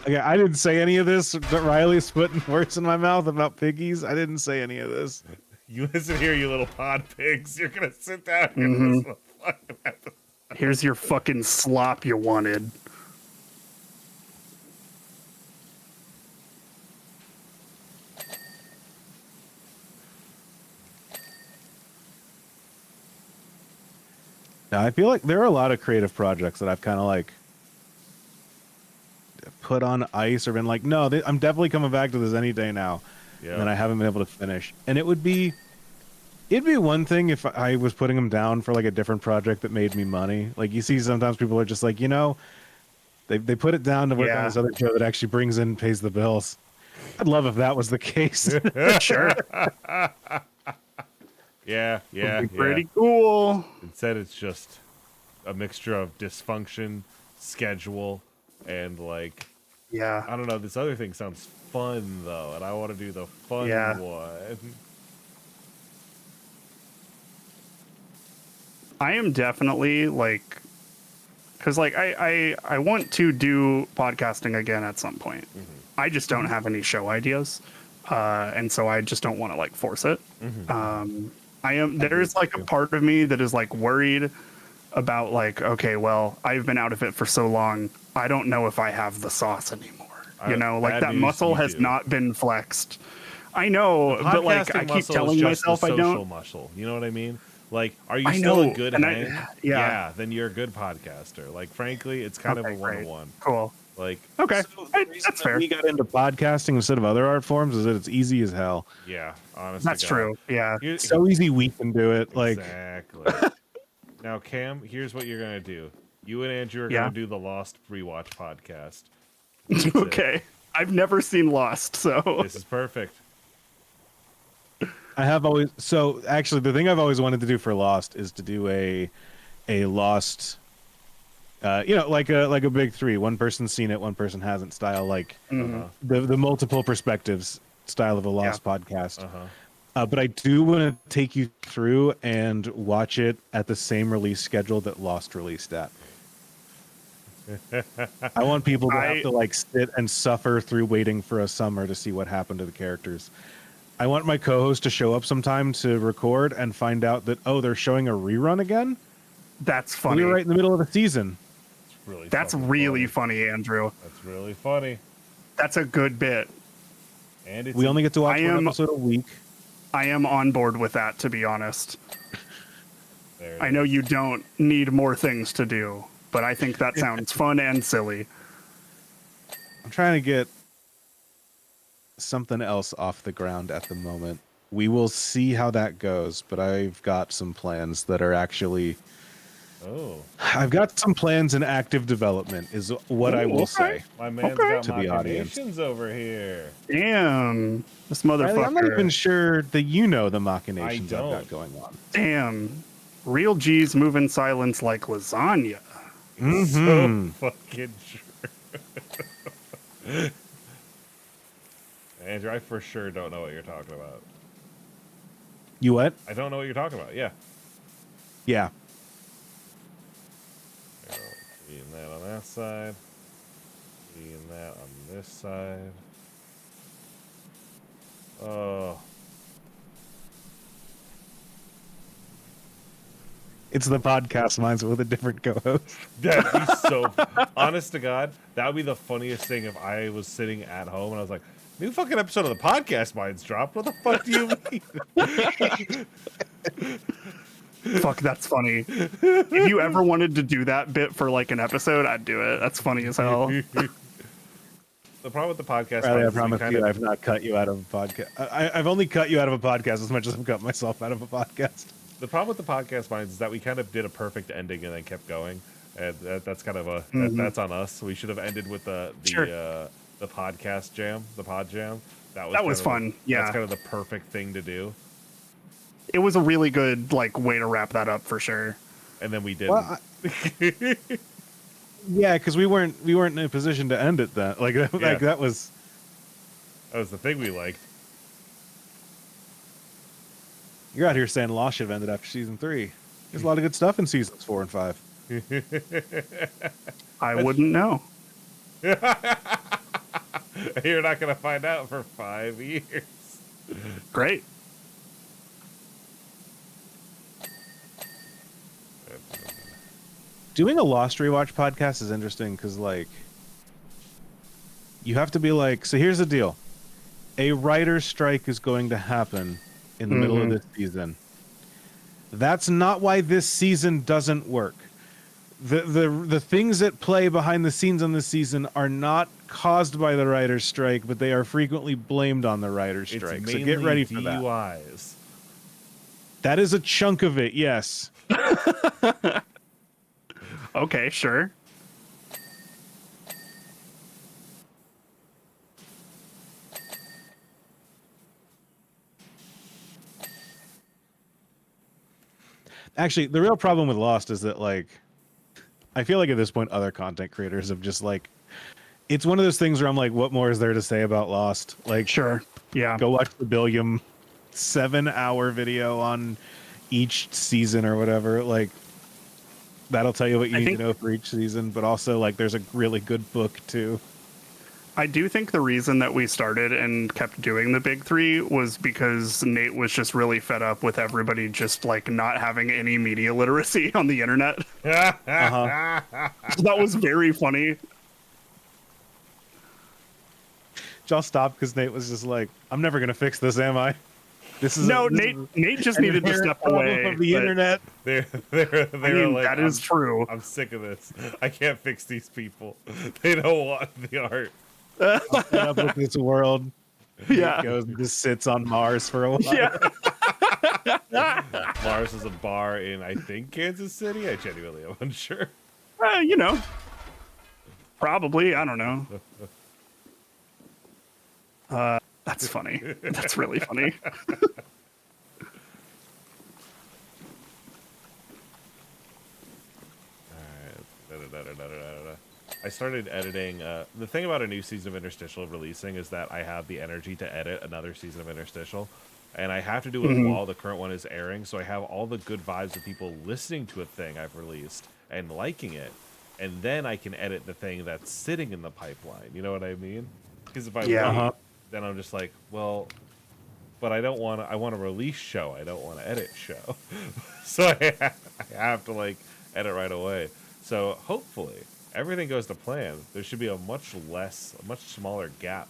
Okay, I didn't say any of this, but Riley's putting words in my mouth about piggies. I didn't say any of this. You listen here, you little pod pigs. You're gonna sit down here and listen to the fucking episode. Here's your fucking slop you wanted. Now, I feel like there are a lot of creative projects that I've kind of like put on ice or been like, no, I'm definitely coming back to this any day now. Yeah. And I haven't been able to finish. And it'd be one thing if I was putting them down for like a different project that made me money. Like you see sometimes people are just like, they put it down to work on this other show that actually brings in and pays the bills. I'd love if that was the case. Sure. Yeah. Pretty cool. Instead, it's just a mixture of dysfunction, schedule, and like, I don't know. This other thing sounds fun though, and I want to do the fun one. I am definitely like, because like I want to do podcasting again at some point. Mm-hmm. I just don't have any show ideas, and so I just don't want to like force it. Mm-hmm. There's like a part of me that is like worried about like, okay, well, I've been out of it for so long. I don't know if I have the sauce anymore. Like that muscle has not been flexed. I know, but like I keep telling myself I don't. Muscle. You know what I mean? Like, are you I still a know, good and hang? yeah. Then you're a good podcaster. Like, frankly, it's kind of a Okay, great. one-on-one. Cool. Like, Okay, So the reason that's that fair. we got into podcasting instead of other art forms is that it's easy as hell. yeah, honest That's to God. true. Yeah. So easy we can do it. Like, Exactly. Now, Cam, here's what you're gonna do. You and Andrew are Yeah. gonna do the Lost rewatch podcast. That's it. Okay. I've never seen Lost, so This is perfect. I have always so actually the thing I've always wanted to do for Lost is to do a Lost like a big three. One person's seen it, one person hasn't style, like Mhm. the multiple perspectives style of a Lost podcast. Uh-huh. But I do want to take you through and watch it at the same release schedule that Lost released at. I want people to have to like sit and suffer through waiting for a summer to see what happened to the characters. I want my co-host to show up sometime to record and find out that, oh, they're showing a rerun again. That's funny. We were right in the middle of the season. It's really That's fucking really funny, Andrew. That's really funny. That's a good bit. And it's We only get to watch I one am- episode a week. I am on board with that, to be honest. there it I know is. you don't need more things to do, but I think that sounds fun and silly. I'm trying to get something else off the ground at the moment. We will see how that goes, but I've got some plans that are actually... Oh, I've got some plans in active development, is what I will say. my man's Okay. got To the audience. machinations over here. Damn. This Riley, motherfucker. I'm not even sure that you know the machinations I've don't. got going on. Damn. Real G's move in silence like lasagna. Mhm. So fucking true. Andrew, I for sure don't know what you're talking about. You what? I don't know what you're talking about. Yeah. Yeah. Eating that on that side. Eating that on this side. Oh. It's the podcast minds with a different co-host. That'd be so. Honest to God, that would be the funniest thing if I was sitting at home and I was like, new fucking episode of the podcast mine's dropped. What the fuck do you mean? Fuck, that's funny. If you ever wanted to do that bit for like an episode, I'd do it. That's funny as hell. The problem with the podcast Riley, I mine's is we promise kind you, of, I've not cut you out of a podcast. I've only cut you out of a podcast as much as I've cut myself out of a podcast. the problem with the podcast minds is that we kind of did a perfect ending and then kept going. And that's kind of a that's on us. We should have ended with the Sure. the podcast jam, the pod jam. That That kind was of fun, yeah. That's kind of the perfect thing to do. It was a really good like way to wrap that up for sure. And then we didn't. Well, yeah, because we weren't in a position to end it then. Like Yeah. that was. That was the thing we liked. You're out here saying Lost should have ended after season 3. There's a lot of good stuff in seasons 4 and 5. I wouldn't know. You're not gonna find out for 5 years. Great. Doing a Lost rewatch podcast is interesting because, like, you have to be like, so here's the deal. A writer's strike is going to happen in the middle of this season. That's not why this season doesn't work. The things at play behind the scenes on this season are not caused by the writer's strike, but they are frequently blamed on the writer's It's strike. So mainly get ready for that. DUIs. That is a chunk of it, yes. Okay, sure. Actually, the real problem with Lost is that, like, I feel like at this point, other content creators have just, like, it's one of those things where I'm like, what more is there to say about Lost? Like, Sure. Yeah. go watch the Billiam 7-hour video on each season or whatever. Like, that'll tell you what you need to know for each season. But also, like, there's a really good book, too. I do think the reason that we started and kept doing the big three was because Nate was just really fed up with everybody just like not having any media literacy on the internet. Uh-huh. That was very funny. Y'all stopped because Nate was just like, I'm never going to fix this, am I? This is No, this Nate. is Nate just an needed to inherent step problem away. of the but, internet. They I were mean, like, that is true. I'm sick of this. I can't fix these people. They don't want the art. I'm fed up with this world. Yeah. He goes and just sits on Mars for a while. Yeah. Mars is a bar in, I think, Kansas City. I genuinely am unsure. You know, probably. I don't know. That's funny. That's really funny. I started editing. The thing about a new season of Interstitial releasing is that I have the energy to edit another season of Interstitial, and I have to do it while the current one is airing, so I have all the good vibes of people listening to a thing I've released and liking it, and then I can edit the thing that's sitting in the pipeline. You know what I mean? Because if I wait, then I'm just like, well, but I don't want to. I want to release show. I don't want to edit show, so I have to like edit right away. So hopefully everything goes to plan. There should be a much smaller gap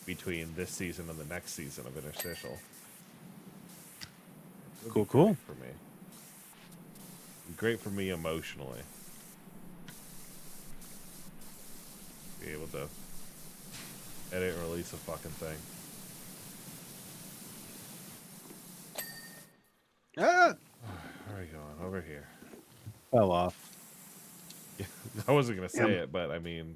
between this season and the next season of Interstitial. Cool. For me, great for me emotionally. Be able to edit and release a fucking thing. Ah! Where are we going? Over here. Fell off. I wasn't gonna say it, but I mean,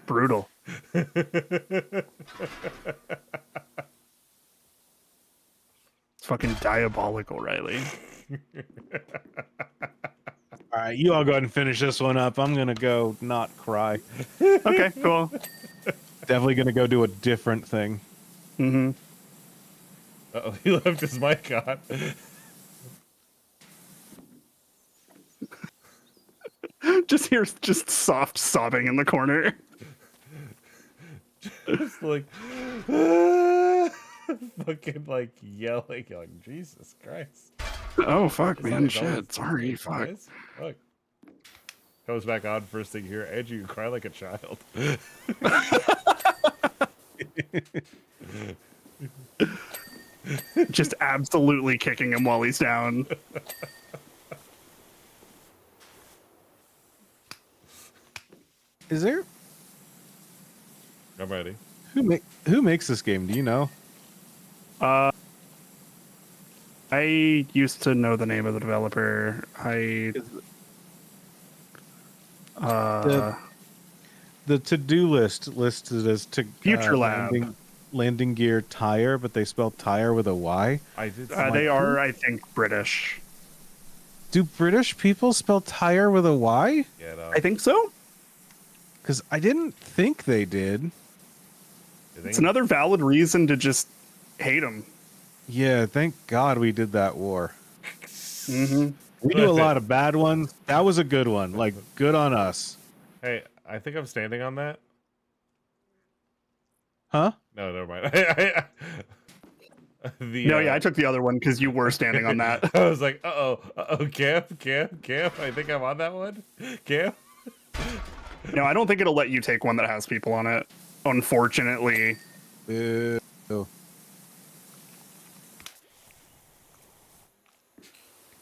Brutal. It's fucking diabolical, Riley. All right, you all go ahead and finish this one up. I'm gonna go not cry. Okay, cool. Definitely gonna go do a different thing. Mm-hmm. uh-oh, he left his mic on. Just hears just soft sobbing in the corner. Just like fucking like yelling, like Jesus Christ. Oh fuck, Is man, that always- shit. Sorry, it's fuck. nice? Fuck. Comes back on first thing here. Andrew, you cry like a child. Just absolutely kicking him while he's down. Is there I'm ready. who makes this game? Do you know? I used to know the name of the developer. The to-do list listed as to Future Lab. landing gear tire, but they spell tire with a Y. I did. They are, I think, British. Do British people spell tire with a Y? Get I think so. Because I didn't think they did. It's another valid reason to just hate them. Yeah, thank God we did that war. Mm-hmm. We do a lot of bad ones. That was a good one. Like, good on us. Hey, I think I'm standing on that. Huh? No, never mind. I took the other one because you were standing on that. I was like, Cam. I think I'm on that one. Cam. No, I don't think it'll let you take one that has people on it. Unfortunately. Boo.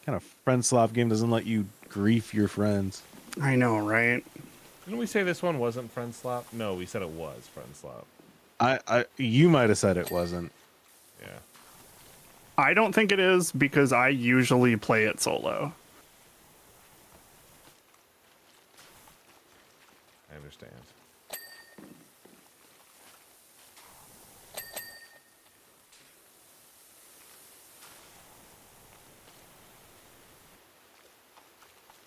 Kind of friend slop game doesn't let you grief your friends. I know, right? Didn't we say this one wasn't friend slop? No, we said it was friend slop. You might have said it wasn't. Yeah. I don't think it is because I usually play it solo. I understand.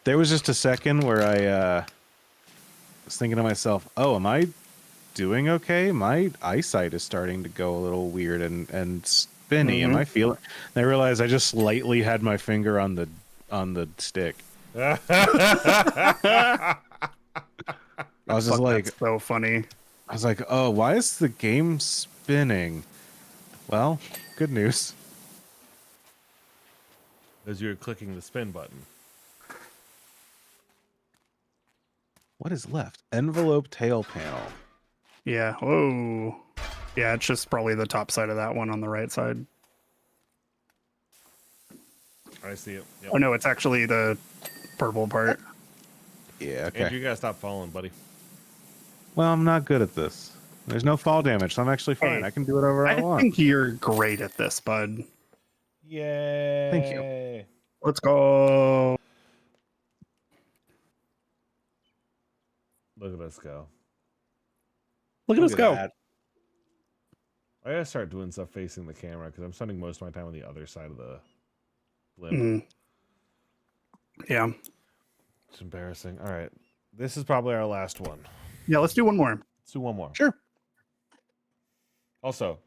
There was just a second where I was thinking to myself, oh, am I doing okay? My eyesight is starting to go a little weird and spinny. Am I feeling? And I realized I just lightly had my finger on the stick. I was just like, that's so funny. I was like, oh, why is the game spinning? Well, good news. As you're clicking the spin button. What is left? Envelope tail panel. Yeah. Whoa. Yeah, it's just probably the top side of that one on the right side. I see it. Yep. Oh no, it's actually the purple part. Yeah, okay. Andrew, you gotta stop falling, buddy. Well, I'm not good at this. There's no fall damage, so I'm actually fine. Hey, I can do whatever I want. think you're great at this, bud. Yay! Thank you. Let's go. Look at us go. Look at us go. that. I gotta start doing stuff facing the camera because I'm spending most of my time on the other side of the limb. Yeah. It's embarrassing. All right, this is probably our last one. Yeah, let's do one more. Let's do one more. Sure. Also,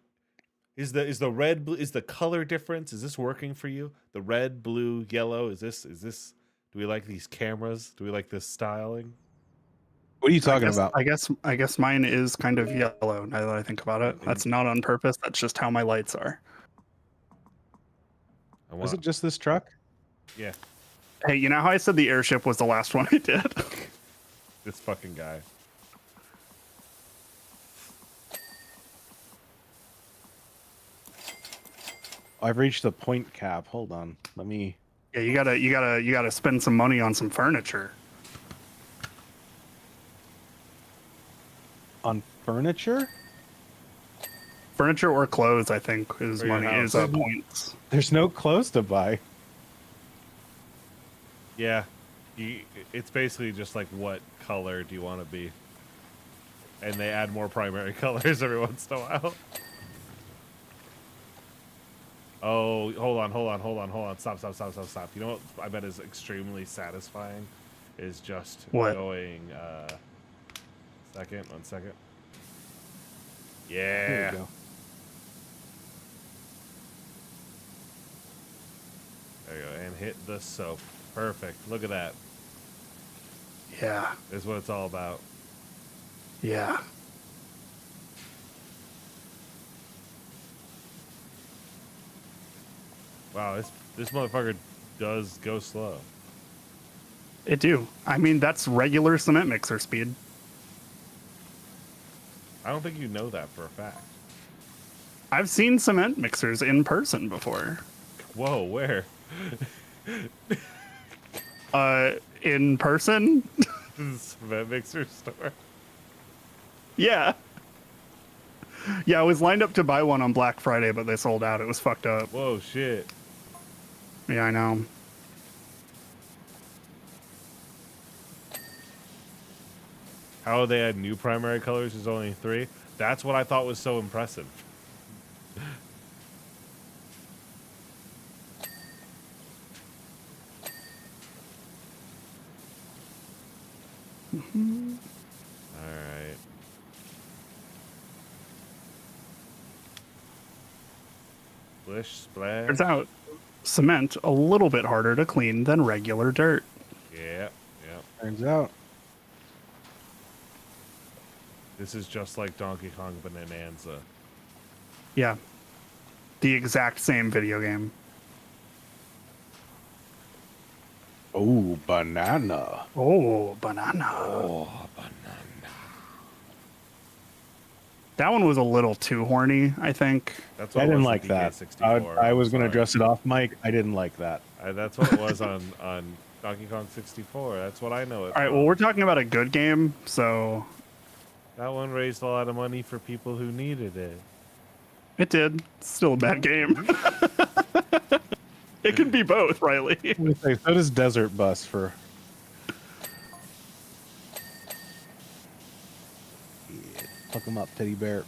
is the red blue, is the color difference? Is this working for you? The red, blue, yellow. Is this? Do we like these cameras? Do we like this styling? What are you talking about? I guess mine is kind of yellow now that I think about it. That's not on purpose. That's just how my lights are. Was it just this truck? Yeah. Hey, you know how I said the airship was the last one I did? This fucking guy. I've reached the point cap. Hold on. Let me. Yeah, you gotta spend some money on some furniture. On furniture? Furniture or clothes, I think, is For your money house. is points. There's no clothes to buy. Yeah. It's basically just like what color do you want to be? And they add more primary colors every once in a while. Oh, hold on. Stop. You know what I bet is extremely satisfying is just What? going one second. There Yeah. we go. There you go. And hit the soap. Perfect. Look at that. Yeah, This is what it's all about. yeah. Wow, this motherfucker does go slow. It do. I mean, that's regular cement mixer speed. I don't think you know that for a fact. I've seen cement mixers in person before. Whoa, where? In person? This is a cement mixer store. Yeah. Yeah, I was lined up to buy one on Black Friday, but they sold out. It was fucked up. Whoa, shit. Yeah, I know. How they had new primary colors is only 3. That's what I thought was so impressive. All right. Splish, splash. Turns out cement a little bit harder to clean than regular dirt. Yeah. Turns out. This is just like Donkey Kong Bonanza. Yeah. The exact same video game. Oh, banana. Oh, banana. Oh, banana. That one was a little too horny, I think. That's I what it didn't was like in that. DK64. I was going to Sorry. dress it off, Mike. I didn't like that. That's what it was on Donkey Kong 64. That's what I know it. All right, well, we're talking about a good game, so That one raised a lot of money for people who needed it. it did. It's still a bad game. It could be both, Riley. I'm gonna say, so does Desert Bus for. Yeah, fuck him up, teddy bear.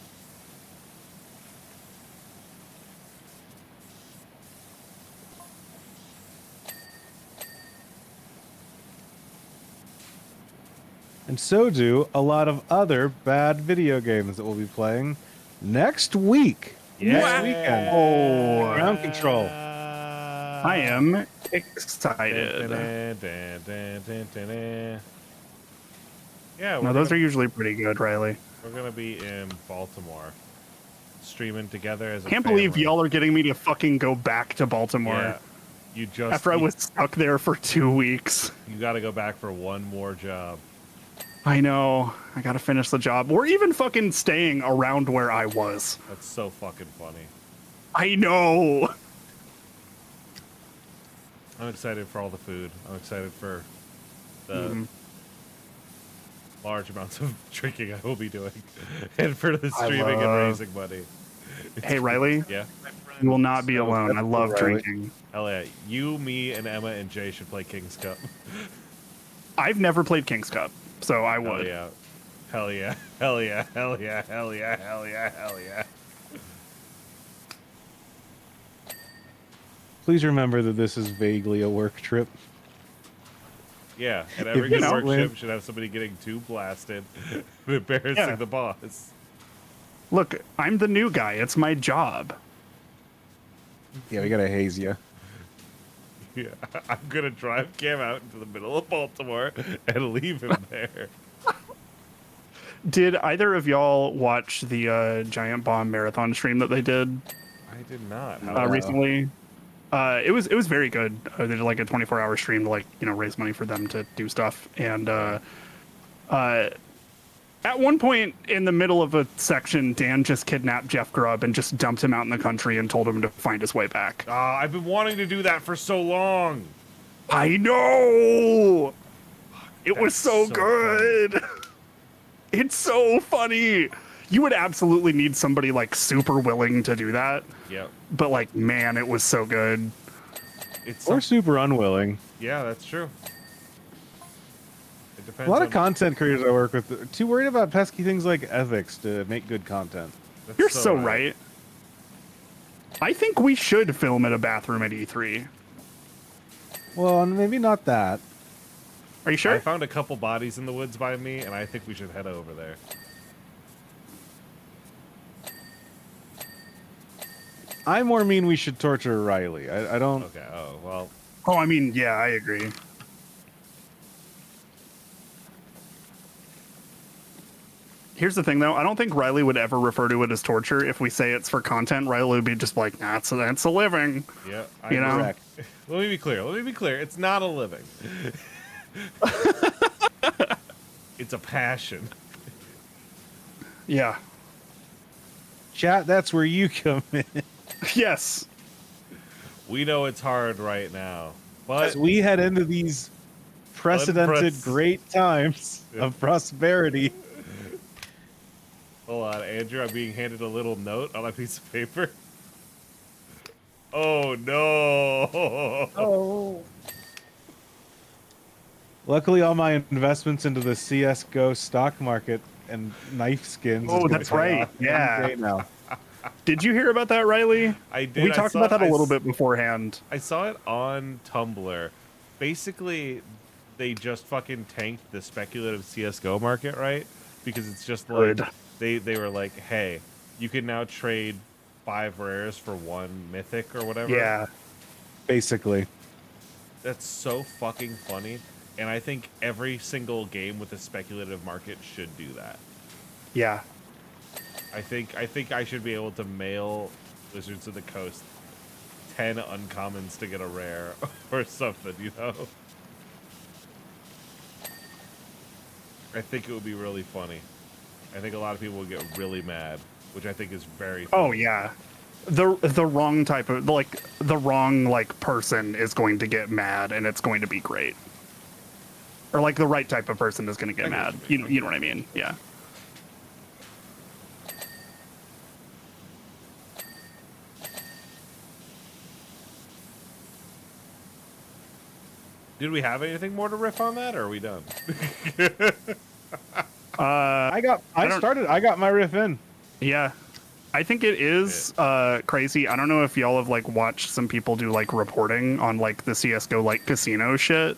And so do a lot of other bad video games that we'll be playing next week. Next weekend. Oh, Ground Control. I am excited. Yeah, No, those are usually pretty good, Riley. we're gonna be in Baltimore, streaming together as a Can't believe family. y'all are getting me to fucking go back to Baltimore Yeah, you just after I was stuck there for 2 weeks. You got to go back for one more job. I know. I gotta finish the job. Or even fucking staying around where I was. That's so fucking funny. I know. I'm excited for all the food. I'm excited for the large amounts of drinking I will be doing, and for the streaming and raising money. Hey, Riley. Yeah. You will not be So alone. I love Riley. drinking. Hell yeah. You, me, and Emma and Jay should play King's Cup. I've never played King's Cup, so I Hell would. yeah. Hell yeah. Hell yeah. Hell yeah. Hell yeah. Hell yeah. Hell yeah. Please remember that this is vaguely a work trip. Yeah, and every you good know, work when- ship should have somebody getting too blasted, embarrassing the boss. Look, I'm the new guy. It's my job. Yeah, we gotta haze you. Yeah, I'm gonna drive Cam out into the middle of Baltimore and leave him there. Did either of y'all watch the Giant Bomb marathon stream that they did I did not. How recently? It was very good. They did like a 24-hour stream to raise money for them to do stuff. And at one point in the middle of a section, Dan just kidnapped Jeff Grubb and just dumped him out in the country and told him to find his way back. I've been wanting to do that for so long. I know. It was so so good. It's so funny. You would absolutely need somebody like super willing to do that. Yep. But like, man, it was so good. It's Or super unwilling. yeah, that's true. It depends. A lot of on- content creators I work with are too worried about pesky things like ethics to make good content. that's You're so right. I think we should film at a bathroom at E3. Well, maybe not that. Are you I sure? found a couple bodies in the woods by me, and I think we should head over there. I more mean we should torture Riley. I don't. Okay. Oh well. Oh, I mean, yeah, I agree. Here's the thing, though. I don't think Riley would ever refer to it as torture. If we say it's for content, Riley would be just like, nah, that's a living. Yeah. You know? Correct. Let me be clear. Let me be clear. It's not a living. It's a passion. Yeah. Chat, that's where you come in. Yes. We know it's hard right now, but As we head into these precedented Unprec- great times of prosperity. hold on, Andrew. I'm being handed a little note on a piece of paper. Oh no! Oh. Luckily, all my investments into the CS:GO stock market and knife skins. Oh, is that's gonna pay right. off Yeah. any day now. Did you hear about that, Riley? I did. We I talked saw- about that a I little s- bit beforehand. I saw it on Tumblr. Basically, they just fucking tanked the speculative CS:GO market, right? Because it's just like Good. they were like, hey, you can now trade 5 rares for 1 mythic or whatever. Yeah. Basically. That's so fucking funny. And I think every single game with a speculative market should do that. Yeah. I think I should be able to mail Wizards of the Coast 10 uncommons to get a rare or something, you know? I think it would be really funny. I think a lot of people would get really mad, which I think is very funny. Oh yeah. The wrong type of the wrong person is going to get mad and it's going to be great. Or like the right type of person is going to get I get mad. what you mean. You know what I mean? Yeah. Did we have anything more to riff on that, or are we done? I got my riff in. Yeah. I think it is crazy. I don't know if y'all have watched some people do reporting on the CS:GO casino shit.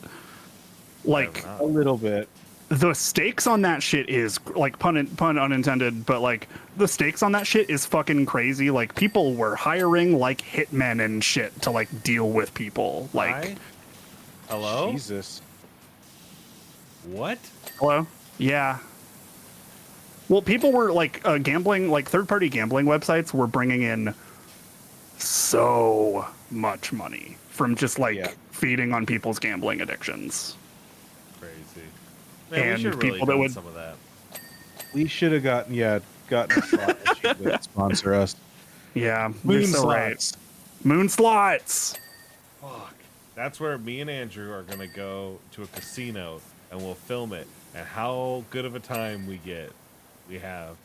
Like not. A little bit. the stakes on that shit is pun unintended, but the stakes on that shit is fucking crazy. Like people were hiring hitmen and shit to deal with people. Hi? Hello? Jesus. What? Hello? Yeah. Well, people were gambling, third-party gambling websites were bringing in so much money from just Yeah. feeding on people's gambling addictions. Crazy. Man, we and should really people that done would some of that. We should have gotten a slot machine to sponsor us. Yeah, you're Moon so right. slots. Moon slots. Fuck. That's where me and Andrew are gonna go to a casino and we'll film it. And how good of a time we have.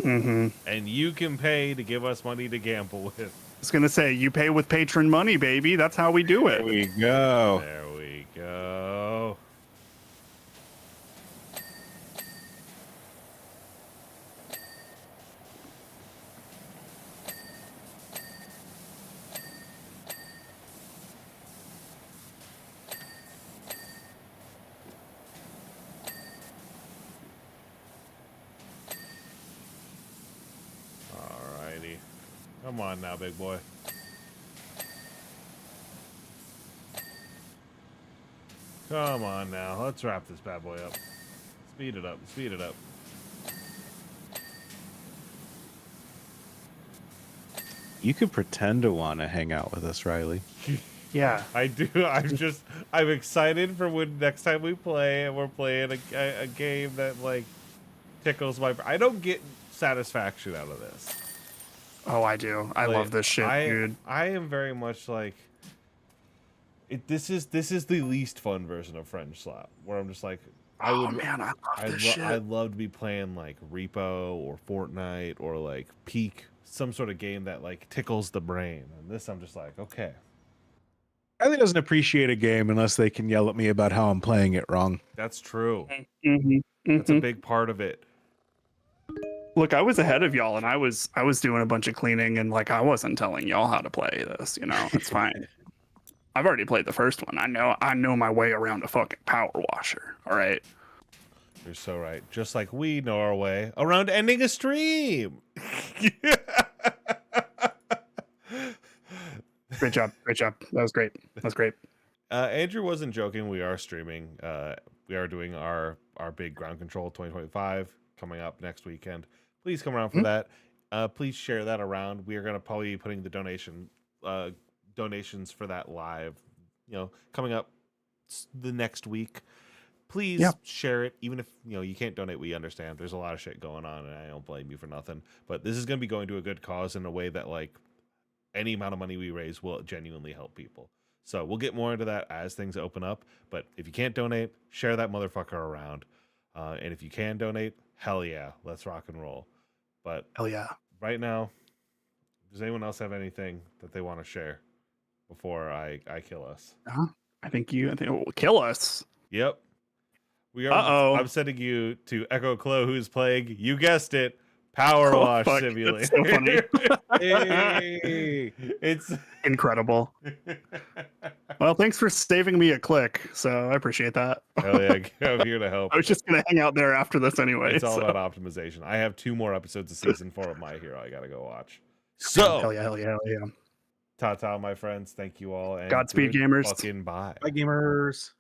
Mm-hmm. And you can pay to give us money to gamble with. I was gonna say you pay with patron money, baby. That's how we do There it. we go. There we go. Alrighty. Come on now, big boy. Come on now. Let's wrap this bad boy up. Speed it up. Speed it up. You could pretend to want to hang out with us, Riley. Yeah. I do. I'm excited for when next time we play and we're playing a game that like tickles my. I don't get satisfaction out of this. Oh, I do. I Like, love this shit, dude. I am very much like. This is the least fun version of French Slap, where I'm just like, I love this shit. I'd love to be playing like Repo or Fortnite or like Peak, some sort of game that like tickles the brain. And this, I'm just like, okay. Riley doesn't appreciate a game unless they can yell at me about how I'm playing it wrong. That's true. Mm-hmm. That's a big part of it. Look, I was ahead of y'all, and I was doing a bunch of cleaning, and like I wasn't telling y'all how to play this. You know, it's fine. I've already played the first one. I know my way around a fucking power washer. All right. You're so right. Just like we know our way around ending a stream. Great job. Great job. That was great. That was great. Andrew wasn't joking. We are streaming. We are doing our big ground control 2025 coming up next weekend. Please come around for that. Please share that around. We are going to probably be putting the donations for that live, coming up the next week. Please share it, even if you can't donate. We understand there's a lot of shit going on, and I don't blame you for nothing. But this is going to be going to a good cause in a way that like any amount of money we raise will genuinely help people. So we'll get more into that as things open up. But if you can't donate, share that motherfucker around. And if you can donate, hell yeah, let's rock and roll. But Hell yeah. right now, does anyone else have anything that they want to share before I kill us? I think it will kill us. Yep. We are. I'm sending you to Echo Clo, who's playing, you guessed it, Power Wash Simulator. That's so funny. Hey, it's incredible. Well, thanks for saving me a click. So I appreciate that. Hell yeah, I'm here to help. I was just gonna hang out there after this anyway. It's all about optimization. I have 2 more episodes of season 4 of My Hero I gotta go watch. So hell yeah. Ta-ta, my friends. Thank you all. And Godspeed, gamers. Fucking bye. Bye, gamers.